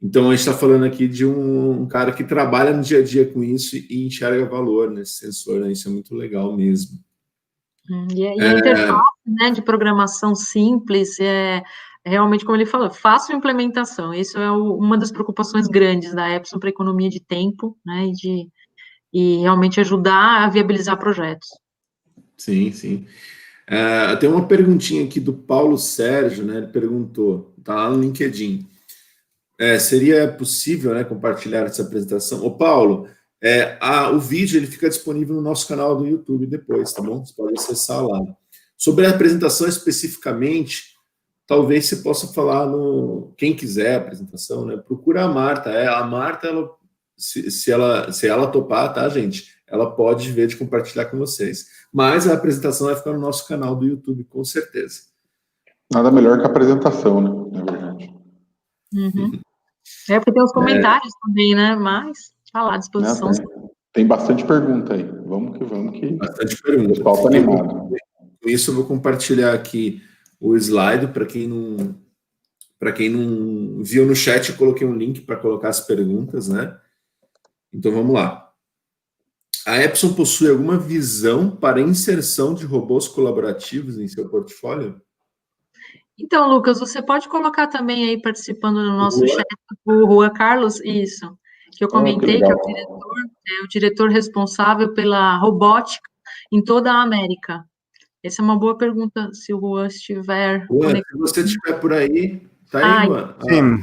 Então, a gente está falando aqui de um cara que trabalha no dia a dia com isso e enxerga valor nesse sensor, né? Isso é muito legal mesmo. E a interface, né, de programação simples, realmente, como ele falou, fácil implementação. Isso é uma das preocupações grandes da Epson para a economia de tempo, né, e realmente ajudar a viabilizar projetos. Sim, sim. Tem uma perguntinha aqui do Paulo Sérgio, né? Ele perguntou, tá lá no LinkedIn. Seria possível, né, compartilhar essa apresentação? Ô, Paulo, o vídeo ele fica disponível no nosso canal do YouTube depois, tá bom? Você pode acessar lá. Sobre a apresentação especificamente, talvez você possa falar quem quiser a apresentação, né? Procura a Marta. A Marta, se ela topar, tá, gente? Ela pode ver de compartilhar com vocês. Mas a apresentação vai ficar no nosso canal do YouTube, com certeza. Nada melhor que a apresentação, né? Na verdade. Uhum. Porque tem os comentários também, né? Mas tá lá à disposição. Tem bastante pergunta aí. Vamos que bastante pergunta. O pessoal tá animado. Com isso, eu vou compartilhar aqui o slide para quem não viu no chat, eu coloquei um link para colocar as perguntas, né? Então vamos lá. A Epson possui alguma visão para a inserção de robôs colaborativos em seu portfólio? Então, Lucas, você pode colocar também aí participando no nosso chat o Juan Carlos, isso, que eu comentei, que é o diretor responsável pela robótica em toda a América. Essa é uma boa pergunta, se o Juan estiver... Juan, se você estiver por aí, tá aí, Juan? Sim.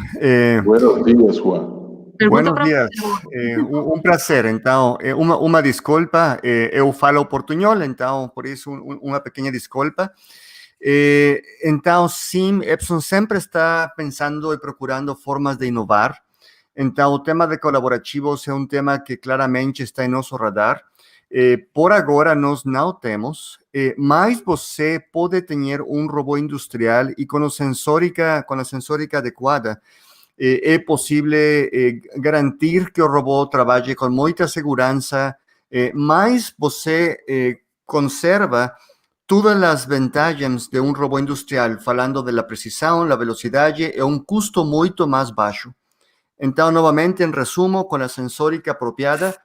Buenos dias, Juan. Buenos dias, um prazer. Então, uma desculpa, eu falo portunhol, então, por isso, uma pequena desculpa. Então, sim, Epson sempre está pensando e procurando formas de inovar. Então, o tema de colaborativos é um tema que claramente está em nosso radar. Por agora, nós não temos, mas você pode ter um robô industrial e com a sensórica adequada, é possível garantir que o robô trabalhe com muita segurança, mas você conserva todas as vantagens de um robô industrial, falando da precisão, da velocidade, e um custo muito mais baixo. Então, novamente, em resumo, com a sensórica apropriada,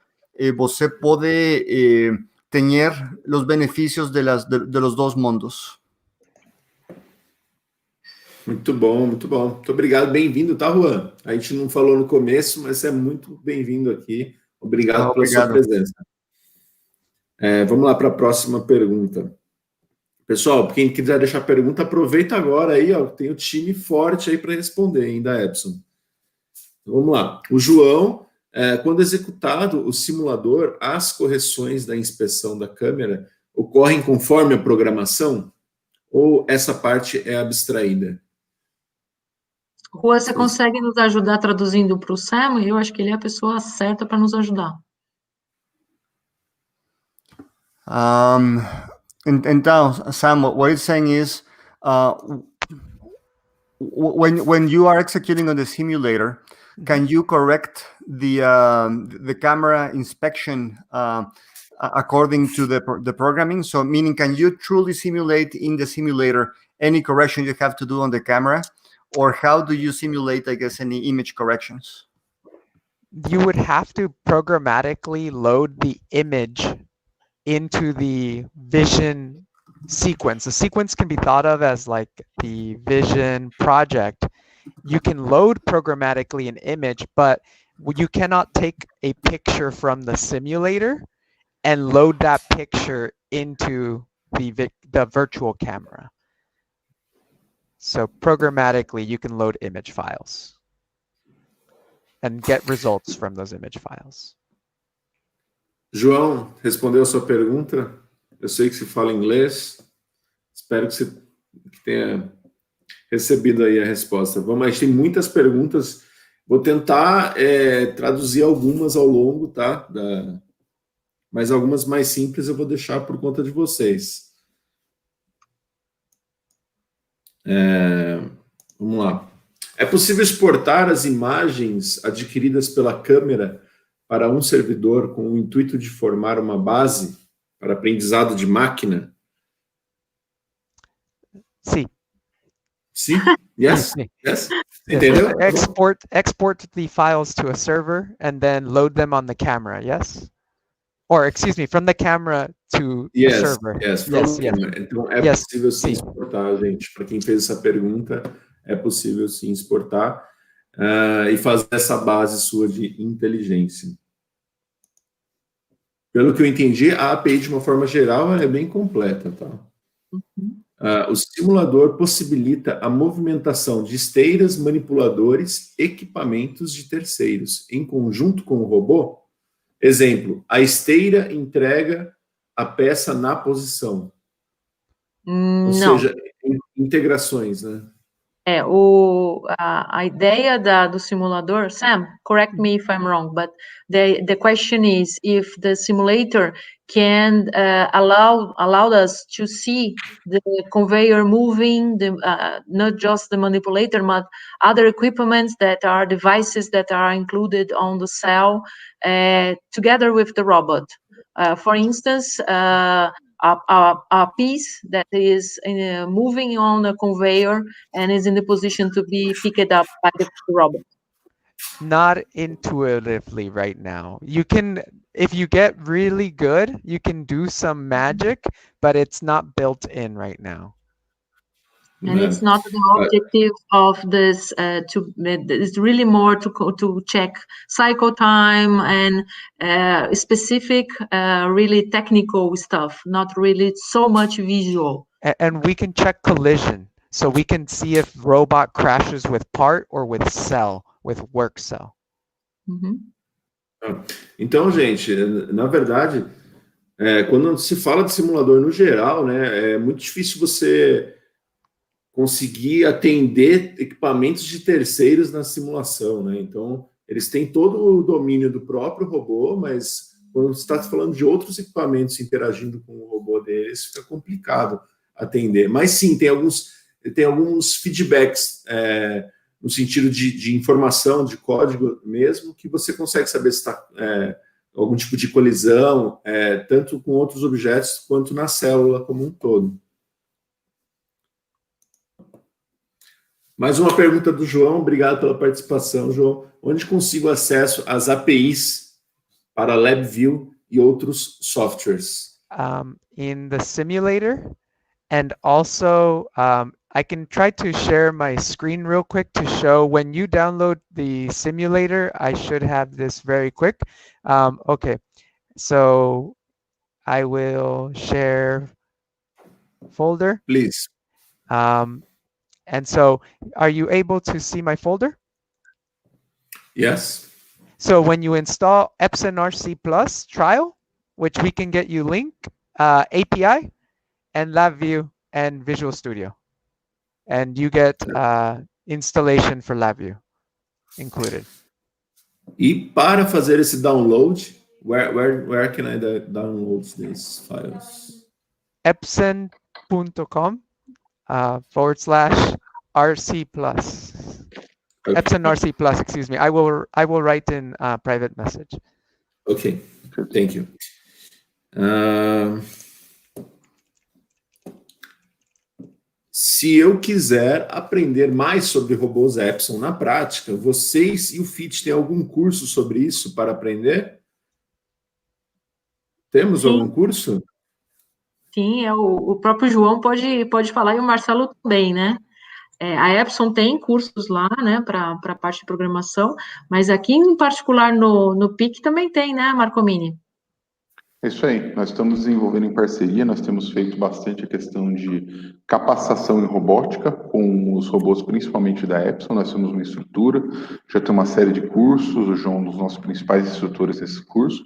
você pode ter os benefícios de los dois mundos. Muito bom, muito bom. Muito obrigado, bem-vindo, tá, Juan? A gente não falou no começo, mas você é muito bem-vindo aqui. Obrigado pela sua presença. Vamos lá para a próxima pergunta. Pessoal, quem quiser deixar pergunta, aproveita agora aí, ó, tem o time forte aí para responder ainda, Epson. Então, vamos lá. O João, quando executado o simulador, as correções da inspeção da câmera ocorrem conforme a programação? Ou essa parte é abstraída? Juan, você consegue nos ajudar traduzindo para o Sam? Eu acho que ele é a pessoa certa para nos ajudar. Então, Sam, what you're saying is, when you are executing on the simulator, can you correct the camera inspection according to the programming? So, meaning, can you truly simulate in the simulator any correction you have to do on the camera, or how do you simulate, I guess, any image corrections? You would have to programmatically load the image into the vision sequence. The sequence can be thought of as like the vision project. You can load programmatically an image, but you cannot take a picture from the simulator and load that picture into the virtual camera. So programmatically, you can load image files and get results from those image files. João, respondeu a sua pergunta? Eu sei que você fala inglês. Espero que você tenha recebido aí a resposta. Vamos, a gente tem muitas perguntas. Vou tentar traduzir algumas ao longo, tá? Mas algumas mais simples eu vou deixar por conta de vocês. Vamos lá. É possível exportar as imagens adquiridas pela câmera para um servidor com o intuito de formar uma base para aprendizado de máquina? Sim. Sim? Yes? Yes? Entendeu? Export the files to a server and then load them on the camera, yes? Or, excuse me, from the camera to the server. Yes. Então, possível sim exportar, gente. Para quem fez essa pergunta, é possível sim exportar e fazer essa base sua de inteligência. Pelo que eu entendi, a API, de uma forma geral, ela é bem completa, tá? O simulador possibilita a movimentação de esteiras, manipuladores, equipamentos de terceiros, em conjunto com o robô. Exemplo, a esteira entrega a peça na posição. Ou seja, integrações, né? A ideia do simulador, Sam, correct me if I'm wrong, but the question is if the simulator can allow us to see the conveyor moving, not just the manipulator, but other equipments that are devices that are included on the cell together with the robot. For instance, a piece that is moving on a conveyor and is in the position to be picked up by the robot. Not intuitively right now. You can, if you get really good, you can do some magic, but it's not built in right now. And it's not the objective of this. It's really more to check cycle time and specific, really technical stuff. Not really so much visual. And we can check collision, so we can see if robot crashes with part or with cell, with work cell. Então, gente, na verdade, quando se fala de simulador no geral, né, é muito difícil você conseguir atender equipamentos de terceiros na simulação, né? Então, eles têm todo o domínio do próprio robô, mas quando você está falando de outros equipamentos interagindo com o robô deles, fica complicado atender. Mas sim, tem alguns feedbacks no sentido de informação, de código mesmo, que você consegue saber se está algum tipo de colisão, tanto com outros objetos quanto na célula como um todo. Mais uma pergunta do João, obrigado pela participação, João. Onde consigo acesso às APIs para LabVIEW e outros softwares? In the simulator, and also I can try to share my screen real quick to show when you download the simulator. I should have this very quick. Okay, so I will share folder. Please. And so, are you able to see my folder? Yes. So when you install Epson RC Plus trial, which we can get you link, API, and LabVIEW and Visual Studio, and you get installation for LabVIEW included. E para fazer esse download, where can I download these files? Epson.com /RC Plus. Okay. Epson RC Plus, excuse me. I will write in private message. Okay, thank you. Se eu quiser aprender mais sobre robôs Epson na prática, vocês e o FIT têm algum curso sobre isso para aprender? Temos Sim. algum curso? Sim, o próprio João pode falar e o Marcelo também, né? A Epson tem cursos lá, né, para a parte de programação, mas aqui em particular no PIC também tem, né, Marcomini? É isso aí, nós estamos desenvolvendo em parceria, nós temos feito bastante a questão de capacitação em robótica com os robôs, principalmente da Epson. Nós temos uma estrutura, já tem uma série de cursos, o João é um dos nossos principais instrutores desse curso,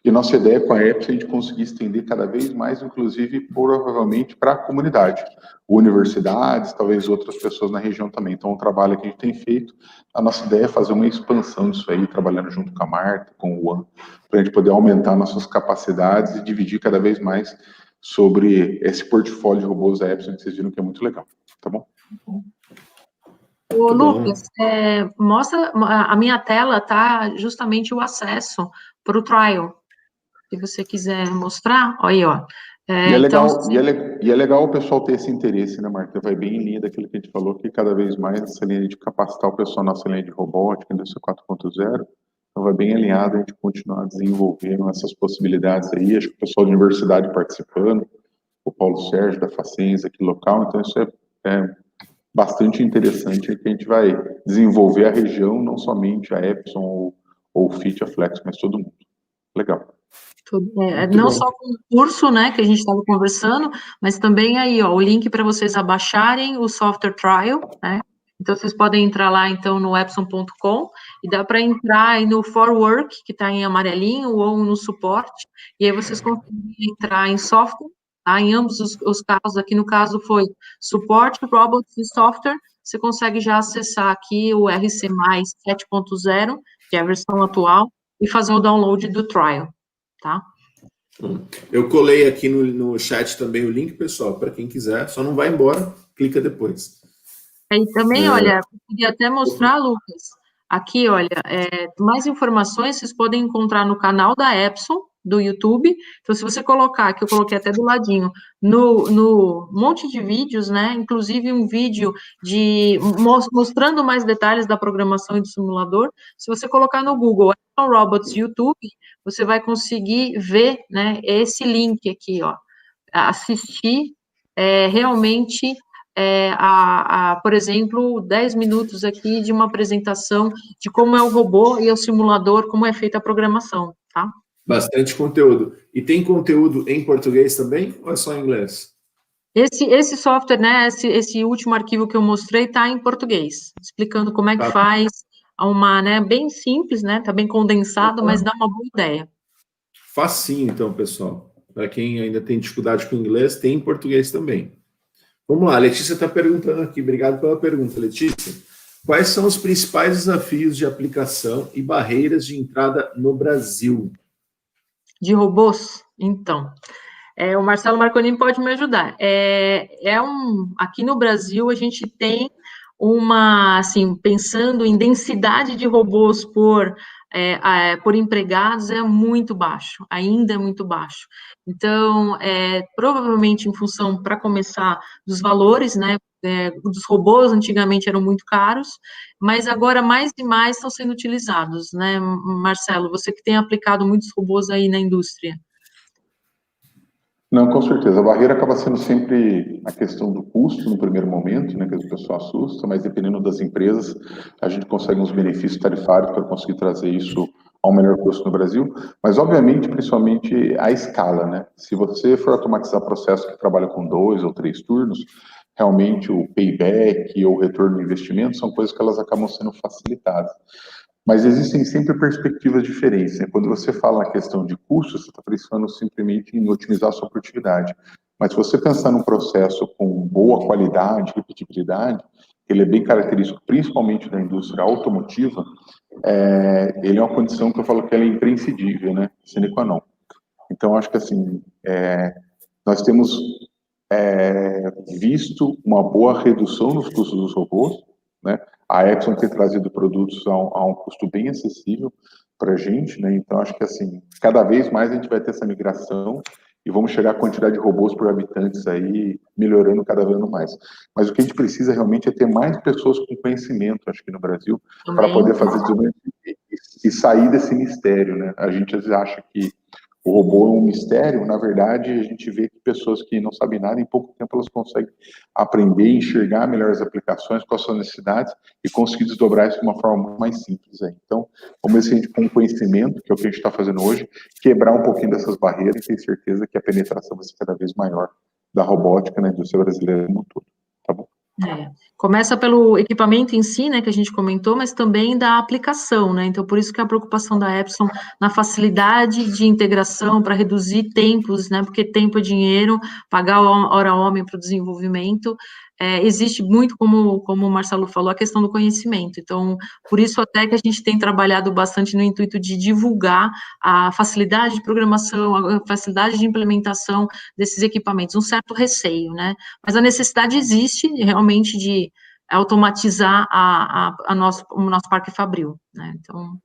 e nossa ideia com a Epson é de conseguir estender cada vez mais, inclusive, provavelmente, para a comunidade, universidades, talvez outras pessoas na região também. Então, o trabalho que a gente tem feito, a nossa ideia é fazer uma expansão disso aí, trabalhando junto com a Marta, com o Juan, para a gente poder aumentar nossas capacidades e dividir cada vez mais sobre esse portfólio de robôs da Epson, que vocês viram que é muito legal, tá bom? Ô, Lucas, mostra, a minha tela tá justamente o acesso para o trial. Se você quiser mostrar, olha aí, ó. E é legal o pessoal ter esse interesse, né, Marta? Vai bem em linha daquilo que a gente falou, que cada vez mais essa linha de capacitar o pessoal na nossa linha de robótica, indústria 4.0, então vai bem alinhado a gente continuar desenvolvendo essas possibilidades aí. Acho que o pessoal da universidade participando, o Paulo Sérgio da Facens aqui local, então isso é bastante interessante, que a gente vai desenvolver a região, não somente a Epson ou o FIT, a Flex, mas todo mundo. Legal. Não só com o curso, né, que a gente estava conversando, mas também aí, ó, o link para vocês abaixarem o software trial, né? Então, vocês podem entrar lá, então, no epson.com, e dá para entrar aí no For Work, que está em amarelinho, ou no suporte, e aí vocês conseguem entrar em software, tá? Em ambos os casos, aqui no caso foi suporte, robots e software, você consegue já acessar aqui o RC+, 7.0, que é a versão atual, e fazer o download do trial, tá? Eu colei aqui no chat também o link, pessoal, para quem quiser, só não vai embora, clica depois. Aí também, olha, eu queria até mostrar, Lucas, aqui, olha, mais informações vocês podem encontrar no canal da Epson, do YouTube. Então, se você colocar, que eu coloquei até do ladinho, no monte de vídeos, né, inclusive um vídeo mostrando mais detalhes da programação e do simulador, se você colocar no Google Epson Robots YouTube, você vai conseguir ver, né, esse link aqui, ó, assistir realmente por exemplo, 10 minutos aqui de uma apresentação de como é o robô e o simulador, como é feita a programação, tá? Bastante conteúdo. E tem conteúdo em português também, ou é só em inglês? Esse software, né, esse último arquivo que eu mostrei está em português, explicando como é que faz né, bem simples, né, tá bem condensado, mas dá uma boa ideia. Facinho, então, pessoal. Para quem ainda tem dificuldade com inglês, tem em português também. Vamos lá, a Letícia está perguntando aqui. Obrigado pela pergunta, Letícia. Quais são os principais desafios de aplicação e barreiras de entrada no Brasil? De robôs? Então, o Marcelo Marconini pode me ajudar. Aqui no Brasil, a gente tem assim, pensando em densidade de robôs por empregados, é muito baixo, ainda é muito baixo. Então, provavelmente em função, para começar, dos valores, né, dos robôs antigamente eram muito caros, mas agora mais e mais estão sendo utilizados, né, Marcelo? Você que tem aplicado muitos robôs aí na indústria. Não, com certeza. A barreira acaba sendo sempre a questão do custo no primeiro momento, né, que as pessoas assustam, mas dependendo das empresas, a gente consegue uns benefícios tarifários para conseguir trazer isso ao melhor custo no Brasil, mas obviamente, principalmente a escala, né? Se você for automatizar processos que trabalham com 2 ou 3 turnos, realmente o payback ou o retorno do investimento são coisas que elas acabam sendo facilitadas. Mas existem sempre perspectivas diferentes, né? Quando você fala na questão de custos, você está pensando simplesmente em otimizar a sua produtividade. Mas se você pensar num processo com boa qualidade, repetibilidade, ele é bem característico, principalmente da indústria automotiva, ele é uma condição que eu falo que ela é imprescindível, né? Sine qua non. Então, acho que assim, nós temos visto uma boa redução nos custos dos robôs, né? A Epson tem trazido produtos a um custo bem acessível para a gente, né? Então, acho que assim, cada vez mais a gente vai ter essa migração e vamos chegar à quantidade de robôs por habitantes aí, melhorando cada vez mais. Mas o que a gente precisa realmente é ter mais pessoas com conhecimento, acho que no Brasil, para poder fazer e sair desse mistério, né? A gente às vezes acha que o robô é um mistério, na verdade, a gente vê que pessoas que não sabem nada, em pouco tempo elas conseguem aprender, enxergar melhores aplicações, quais são as necessidades e conseguir desdobrar isso de uma forma muito mais simples. Aí. Então, vamos ver se a gente, com conhecimento, que é o que a gente está fazendo hoje, quebrar um pouquinho dessas barreiras e ter certeza que a penetração vai ser cada vez maior da robótica na indústria brasileira como um todo. Tá bom? Começa pelo equipamento em si, né, que a gente comentou, mas também da aplicação, né, então por isso que a preocupação da Epson na facilidade de integração para reduzir tempos, né, porque tempo é dinheiro, pagar hora homem para o desenvolvimento, existe muito, como o Marcelo falou, a questão do conhecimento, então por isso até que a gente tem trabalhado bastante no intuito de divulgar a facilidade de programação, a facilidade de implementação desses equipamentos, um certo receio, né, mas a necessidade existe realmente de automatizar o nosso parque fabril, né? Então,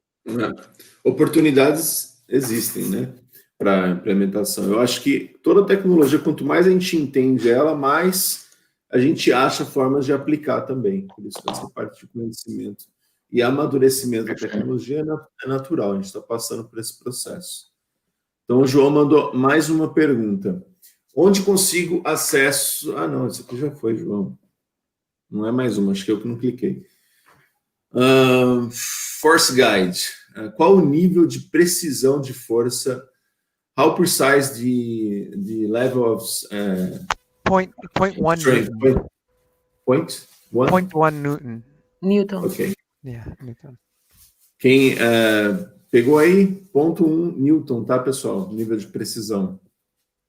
oportunidades existem, né, para implementação. Eu acho que toda tecnologia, quanto mais a gente entende ela, mais a gente acha formas de aplicar também. Por isso que essa parte de conhecimento e amadurecimento da tecnologia é natural. A gente está passando por esse processo. Então, o João mandou mais uma pergunta. Onde consigo acesso... Ah, não, esse aqui já foi, João. Não é mais uma, acho que eu que não cliquei. Force Guide. Qual o nível de precisão de força? How precise the level of... 0.1 Newton. 0.1 Newton. Newton. Ok. Yeah, Newton. Quem pegou aí? 0.1 Newton, tá, pessoal? Nível de precisão.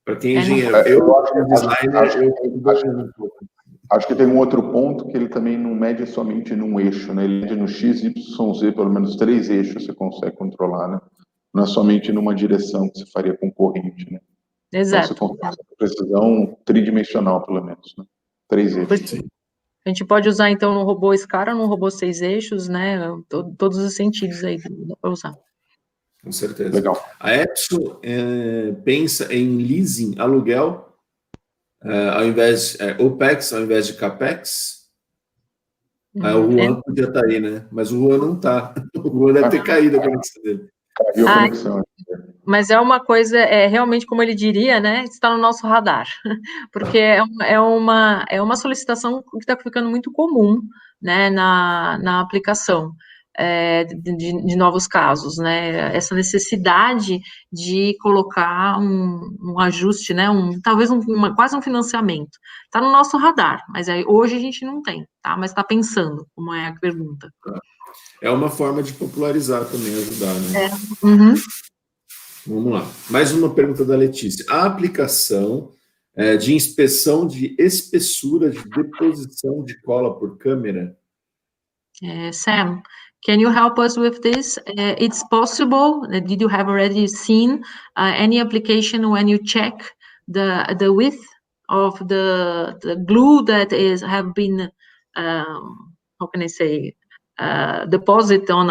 Para quem é engenheiro. Eu, designer, eu um pouco. Acho que tem um outro ponto que ele também não mede somente num eixo, né? Ele mede no X, Y, Z, pelo menos 3 eixos você consegue controlar, né? Não é somente numa direção que você faria com corrente, né? Então você Exato. consegue precisão tridimensional, pelo menos, né? 3 eixos. A gente pode usar, então, no robô SCARA, no robô 6 eixos, né? Todos os sentidos aí dá para usar. Com certeza. Legal. A Epson pensa em leasing, aluguel, ao invés de OPEX, ao invés de CAPEX. O Juan podia estar aí, né? Mas o Juan não está. O Juan deve ter caído a conexão dele. Caiu a conexão. Mas é uma coisa, realmente, como ele diria, né? Está no nosso radar. Porque é uma solicitação que está ficando muito comum, né, na aplicação. De novos casos, né? Essa necessidade de colocar um ajuste, né? Talvez quase um financiamento. Está no nosso radar, mas aí, hoje a gente não tem, tá? Mas está pensando, como é a pergunta. É uma forma de popularizar também, ajudar, né? Uhum. Vamos lá. Mais uma pergunta da Letícia. A aplicação de inspeção de espessura de deposição de cola por câmera? Sam, can you help us with this? It's possible. Did you have already seen any application when you check the width of the glue that have been how can I say deposit on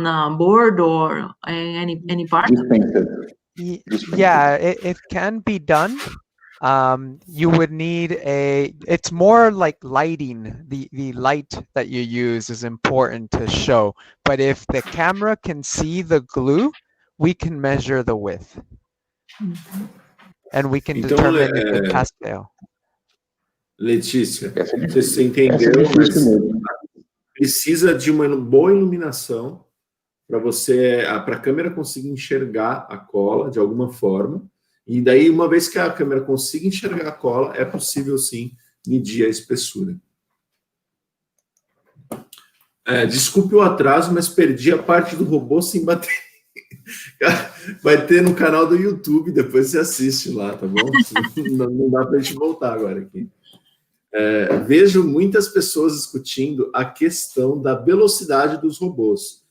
a board or any part? Yeah, it can be done. You would need it's more like lighting. The light that you use is important to show. But if the camera can see the glue, we can measure the width. And we can determine if it passed fail. Letícia, não sei se você entendeu, mas precisa de uma boa iluminação para a câmera conseguir enxergar a cola de alguma forma. E daí, uma vez que a câmera consiga enxergar a cola, é possível, sim, medir a espessura. Desculpe o atraso, mas perdi a parte do robô sem bater. Vai ter no canal do YouTube, depois você assiste lá, tá bom? Não dá para a gente voltar agora aqui. Vejo muitas pessoas discutindo a questão da velocidade dos robôs.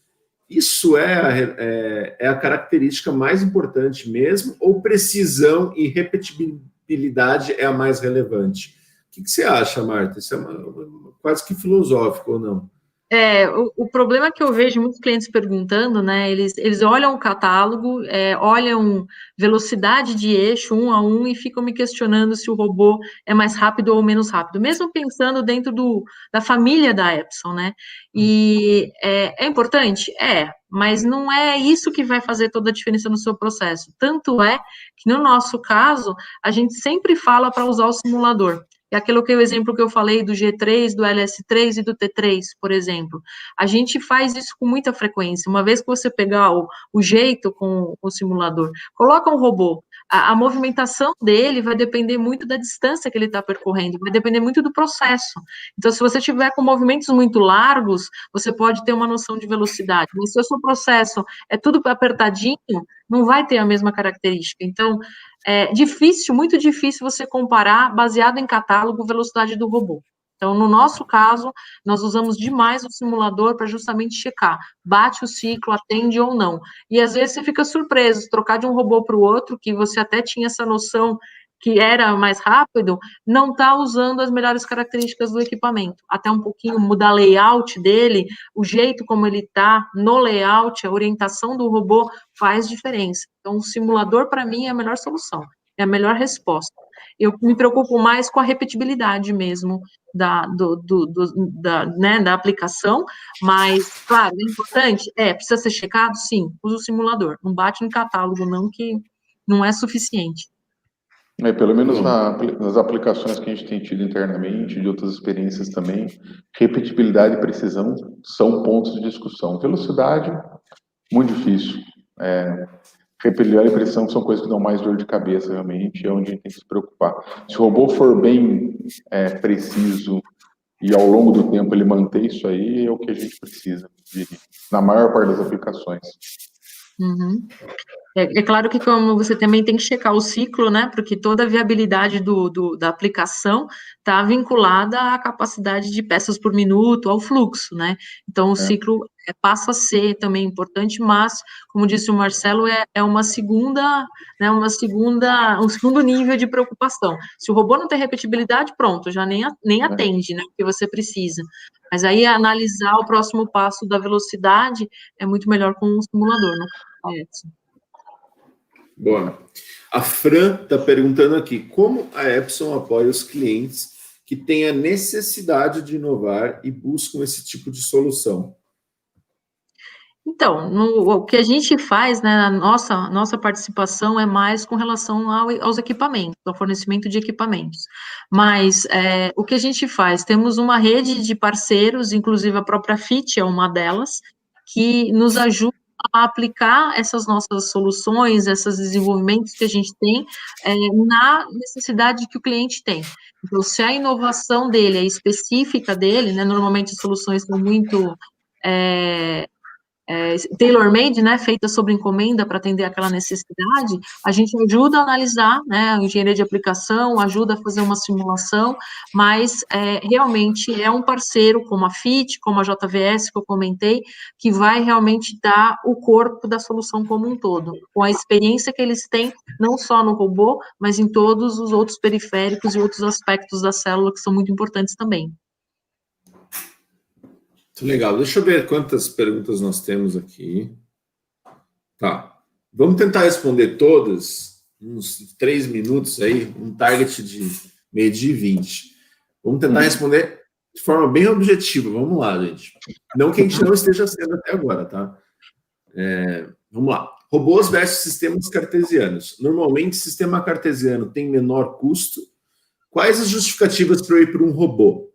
Isso é a característica mais importante mesmo, ou precisão e repetibilidade é a mais relevante? O que você acha, Marta? Isso é quase que filosófico, ou não? O problema que eu vejo muitos clientes perguntando, né, eles olham o catálogo, olham velocidade de eixo 1 a 1 e ficam me questionando se o robô é mais rápido ou menos rápido, mesmo pensando dentro da família da Epson, né, e é importante? Mas não é isso que vai fazer toda a diferença no seu processo, tanto é que no nosso caso, a gente sempre fala para usar o simulador. É o exemplo que eu falei do G3, do LS3 e do T3, por exemplo. A gente faz isso com muita frequência. Uma vez que você pegar o jeito com o simulador, coloca um robô, a movimentação dele vai depender muito da distância que ele está percorrendo, vai depender muito do processo. Então, se você tiver com movimentos muito largos, você pode ter uma noção de velocidade. Mas se o seu processo é tudo apertadinho, não vai ter a mesma característica. Então, é difícil, muito difícil você comparar, baseado em catálogo, velocidade do robô. Então, no nosso caso, nós usamos demais o simulador para justamente checar, bate o ciclo, atende ou não. E às vezes você fica surpreso, trocar de um robô para o outro, que você até tinha essa noção que era mais rápido, não está usando as melhores características do equipamento. Até um pouquinho mudar layout dele, o jeito como ele está no layout, a orientação do robô faz diferença. Então, o simulador, para mim, é a melhor solução, é a melhor resposta. Eu me preocupo mais com a repetibilidade mesmo da aplicação, mas, claro, é importante, precisa ser checado? Sim, usa o simulador, não bate no catálogo, não, que não é suficiente. Pelo menos nas aplicações que a gente tem tido internamente, de outras experiências também, repetibilidade e precisão são pontos de discussão. Velocidade, muito difícil. Repetibilidade e precisão são coisas que dão mais dor de cabeça, realmente, é onde a gente tem que se preocupar. Se o robô for bem preciso e ao longo do tempo ele manter isso aí, é o que a gente precisa, na maior parte das aplicações. Uhum. É claro que como você também tem que checar o ciclo, né, porque toda a viabilidade da aplicação está vinculada à capacidade de peças por minuto, ao fluxo, né, então o ciclo passa a ser também importante, mas, como disse o Marcelo, é uma segunda, né, um segundo nível de preocupação. Se o robô não tem repetibilidade, pronto, já nem atende, né, o que você precisa. Mas aí analisar o próximo passo da velocidade é muito melhor com um simulador, né? Boa. A Fran está perguntando aqui, como a Epson apoia os clientes que têm a necessidade de inovar e buscam esse tipo de solução? Então, o que a gente faz, né, a nossa participação é mais com relação aos equipamentos, ao fornecimento de equipamentos. Mas o que a gente faz? Temos uma rede de parceiros, inclusive a própria FIT é uma delas, que nos ajuda a aplicar essas nossas soluções, esses desenvolvimentos que a gente tem na necessidade que o cliente tem. Então, se a inovação dele é específica dele, né, normalmente as soluções são muito tailor-made, né, feita sobre encomenda para atender aquela necessidade, a gente ajuda a analisar, né, a engenharia de aplicação, ajuda a fazer uma simulação, mas realmente é um parceiro como a FIT, como a JVS, que eu comentei, que vai realmente dar o corpo da solução como um todo, com a experiência que eles têm, não só no robô, mas em todos os outros periféricos e outros aspectos da célula que são muito importantes também. Muito legal. Deixa eu ver quantas perguntas nós temos aqui. Tá. Vamos tentar responder todas, uns 3 minutos aí, um target de meio-dia e 20. Vamos tentar responder de forma bem objetiva. Vamos lá, gente. Não que a gente não esteja sendo até agora, tá? Vamos lá. Robôs versus sistemas cartesianos. Normalmente, sistema cartesiano tem menor custo. Quais as justificativas para eu ir para um robô?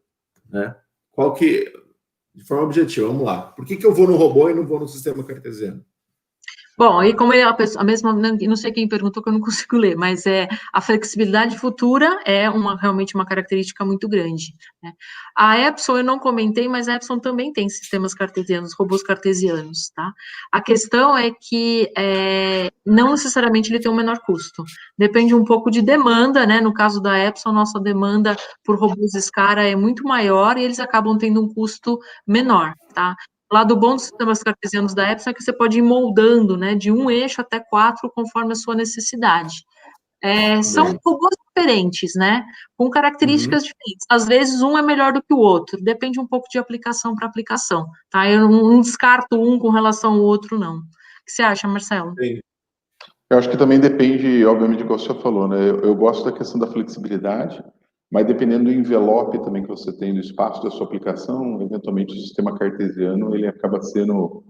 Né? De forma objetiva, vamos lá. Por que eu vou no robô e não vou no sistema cartesiano? Bom, aí como a mesma, não sei quem perguntou que eu não consigo ler, mas a flexibilidade futura é realmente uma característica muito grande, né? A Epson eu não comentei, mas a Epson também tem sistemas cartesianos, robôs cartesianos, tá? A questão é que não necessariamente ele tem um menor custo, depende um pouco de demanda, né? No caso da Epson, nossa demanda por robôs Scara é muito maior e eles acabam tendo um custo menor, tá? O lado bom dos sistemas cartesianos da Epson é que você pode ir moldando, né, de um eixo até 4, conforme a sua necessidade. São robôs diferentes, né, com características diferentes. Às vezes, um é melhor do que o outro, depende um pouco de aplicação para aplicação, tá? Eu não descarto um com relação ao outro, não. O que você acha, Marcelo? Sim. Eu acho que também depende, obviamente, do que você falou, né? Eu gosto da questão da flexibilidade, mas dependendo do envelope também que você tem, do espaço da sua aplicação, eventualmente o sistema cartesiano, ele acaba sendo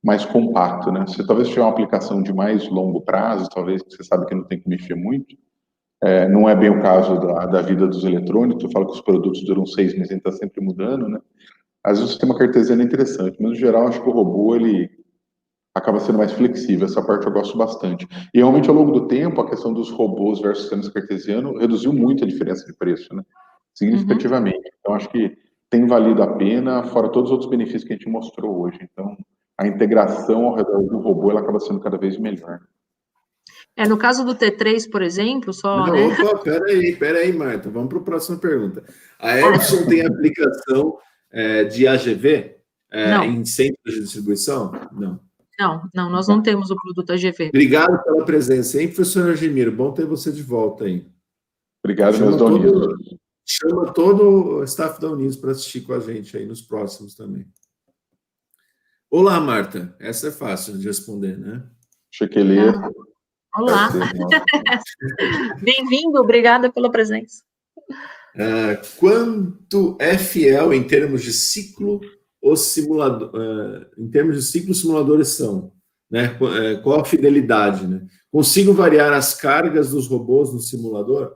mais compacto, né? Se talvez tiver uma aplicação de mais longo prazo, talvez que você sabe que não tem que mexer muito, não é bem o caso da vida dos eletrônicos, eu falo que os produtos duram 6 meses e está sempre mudando, né? Às vezes o sistema cartesiano é interessante, mas no geral acho que o robô, ele acaba sendo mais flexível, essa parte eu gosto bastante. E realmente ao longo do tempo, a questão dos robôs versus sistemas cartesianos reduziu muito a diferença de preço, né? Significativamente. Então acho que tem valido a pena, fora todos os outros benefícios que a gente mostrou hoje. Então a integração ao redor do robô, ela acaba sendo cada vez melhor. No caso do T3, por exemplo, só, Não, né? opa, peraí, Marta, vamos para a próxima pergunta. A Epson tem aplicação de AGV em centros de distribuição? Não. Não, nós não temos o produto AGV. Obrigado pela presença, hein, professor Argemiro? Bom ter você de volta aí. Obrigado, meus donos. Chama todo o staff da Unidos para assistir com a gente aí nos próximos também. Olá, Marta. Essa é fácil de responder, né? Chequeleia. Olá. Bem-vindo, obrigada pela presença. Quanto é fiel em termos de ciclo os simuladores são, né? Qual a fidelidade, né? Consigo variar as cargas dos robôs no simulador?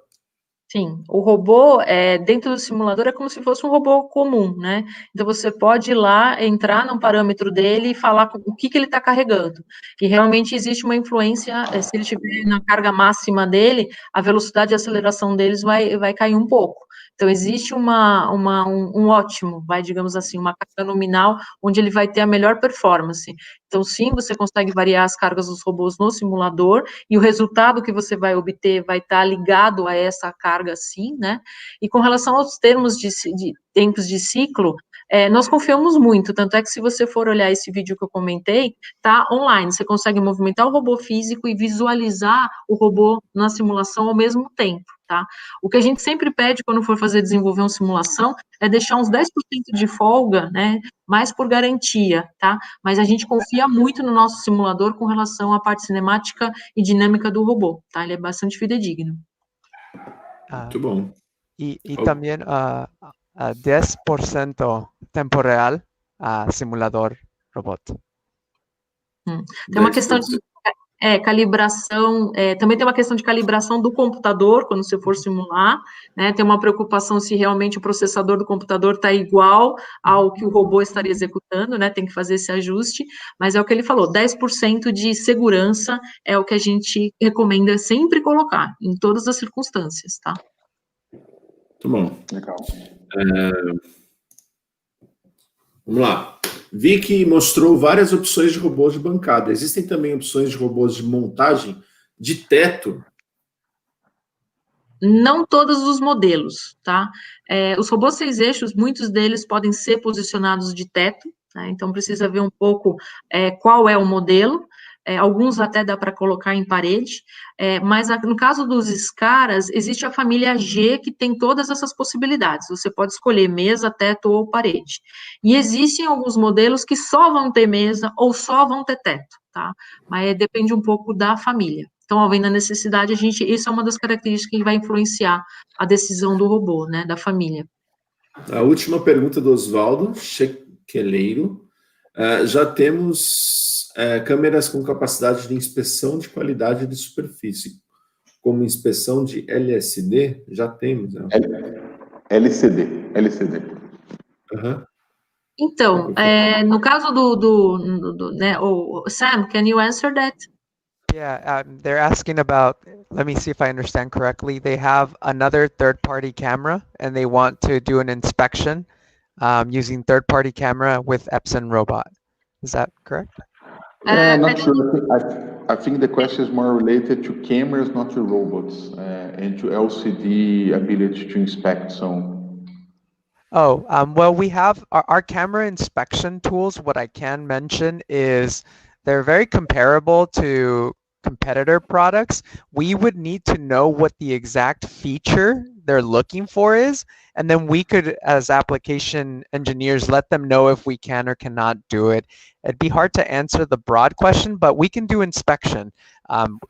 Sim, o robô, dentro do simulador, é como se fosse um robô comum, né? Então, você pode ir lá, entrar no parâmetro dele e falar o que ele está carregando. E realmente existe uma influência, se ele estiver na carga máxima dele, a velocidade de aceleração deles vai cair um pouco. Então, existe um ótimo, digamos assim, uma carga nominal, onde ele vai ter a melhor performance. Então, sim, você consegue variar as cargas dos robôs no simulador, e o resultado que você vai obter vai estar ligado a essa carga, sim, né? E com relação aos termos de tempos de ciclo, nós confiamos muito, tanto é que se você for olhar esse vídeo que eu comentei, tá online, você consegue movimentar o robô físico e visualizar o robô na simulação ao mesmo tempo, tá? O que a gente sempre pede quando for desenvolver uma simulação é deixar uns 10% de folga, né, mais por garantia, tá? Mas a gente confia muito no nosso simulador com relação à parte cinemática e dinâmica do robô, tá? Ele é bastante fidedigno. Muito bom. Y también 10% tempo real simulador robot. Tem uma questão de calibração, também tem uma questão de calibração do computador, quando você for simular, né, tem uma preocupação se realmente o processador do computador está igual ao que o robô estaria executando, né, tem que fazer esse ajuste, mas é o que ele falou, 10% de segurança é o que a gente recomenda sempre colocar, em todas as circunstâncias, tá? Muito bom. Legal. Vamos lá. Vi que mostrou várias opções de robôs de bancada. Existem também opções de robôs de montagem de teto? Não todos os modelos, tá? Os robôs 6 eixos, muitos deles podem ser posicionados de teto, tá? Então precisa ver um pouco qual é o modelo. Alguns até dá para colocar em parede, mas no caso dos Scaras, existe a família G que tem todas essas possibilidades. Você pode escolher mesa, teto ou parede. E existem alguns modelos que só vão ter mesa ou só vão ter teto, tá? Mas depende um pouco da família. Então, havendo a necessidade, isso é uma das características que vai influenciar a decisão do robô, né, da família. A última pergunta do Oswaldo Chequeleiro. Já temos câmeras com capacidade de inspeção de qualidade de superfície, como inspeção de LSD? Já temos. Né? LCD. Uhum. Então, no caso né, Sam, can you answer that? Yeah, they're asking about, let me see if I understand correctly. They have another third-party camera and they want to do an inspection using third-party camera with Epson robot. Is that correct? Not sure. I think the question is more related to cameras, not to robots, and to LCD ability to inspect some. Oh, well, we have our camera inspection tools. What I can mention is they're very comparable to competitor products. We would need to know what the exact feature they're looking for is, and then we could, as application engineers, let them know if we can or cannot do it. It'd be hard to answer the broad question, but we can do inspection.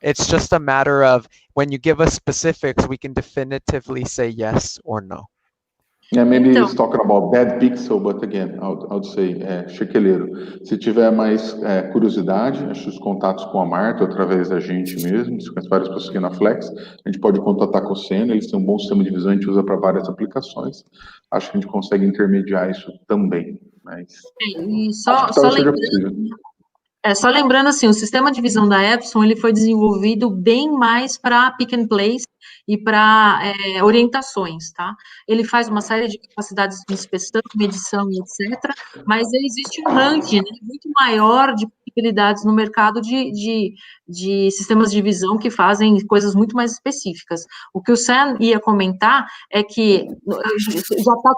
It's just a matter of when you give us specifics, we can definitively say yes or no. Yeah, maybe he's talking about bad pixel, but again, I would say, Chequeleiro, se tiver mais curiosidade, acho que os contatos com a Marta, através da gente mesmo, se conhece várias pessoas aqui na Flex, a gente pode contatar com o Senna, eles têm um bom sistema de visão, a gente usa para várias aplicações, acho que a gente consegue intermediar isso também, mas E só lembrando assim, o sistema de visão da Epson, ele foi desenvolvido bem mais para pick and place e para orientações, tá? Ele faz uma série de capacidades de inspeção, medição e etc., mas existe um range, né, muito maior de possibilidades no mercado de sistemas de visão que fazem coisas muito mais específicas. O que o Sam ia comentar é que já está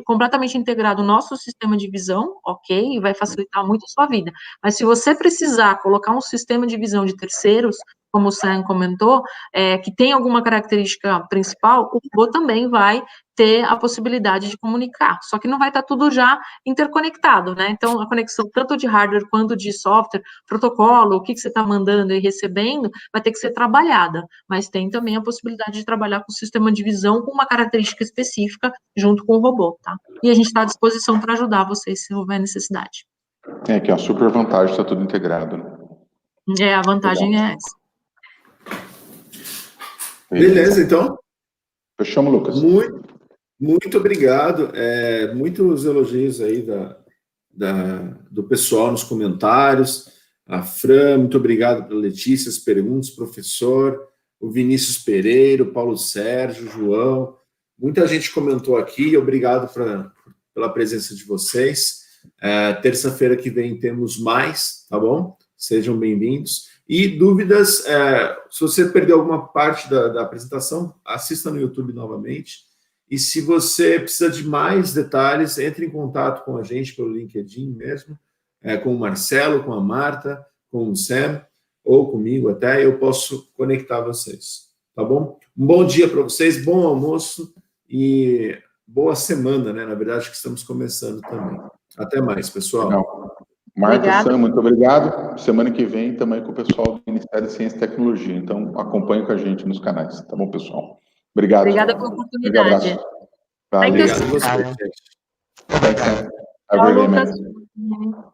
completamente integrado o nosso sistema de visão, ok, e vai facilitar muito a sua vida. Mas se você precisar colocar um sistema de visão de terceiros, como o Sam comentou, que tem alguma característica principal, o robô também vai ter a possibilidade de comunicar, só que não vai estar tudo já interconectado, né? Então, a conexão tanto de hardware quanto de software, protocolo, o que você está mandando e recebendo, vai ter que ser trabalhada, mas tem também a possibilidade de trabalhar com o sistema de visão com uma característica específica junto com o robô, tá? E a gente está à disposição para ajudar vocês se houver necessidade. Que é a super vantagem, está tudo integrado, né? A vantagem é essa. Beleza, então. Fechamos, Lucas. Muito obrigado. Muitos elogios aí do pessoal nos comentários. A Fran, muito obrigado pela Letícia, as perguntas, professor. O Vinícius Pereira, o Paulo Sérgio, o João. Muita gente comentou aqui, obrigado pela presença de vocês. Terça-feira que vem temos mais, tá bom? Sejam bem-vindos. E dúvidas, se você perdeu alguma parte da apresentação, assista no YouTube novamente. E se você precisa de mais detalhes, entre em contato com a gente pelo LinkedIn mesmo, com o Marcelo, com a Marta, com o Sam, ou comigo até, eu posso conectar vocês, tá bom? Um bom dia para vocês, bom almoço e boa semana, né? Na verdade, que estamos começando também. Até mais, pessoal. Legal. Marta, Sam, muito obrigado. Semana que vem também com o pessoal do Ministério de Ciência e Tecnologia. Então, acompanhe com a gente nos canais, tá bom, pessoal? Obrigado. Obrigada pela oportunidade. Obrigado a Obrigado. vocês, gente. Thanks, Sam. Have a Tchau, great day, Lucas. man.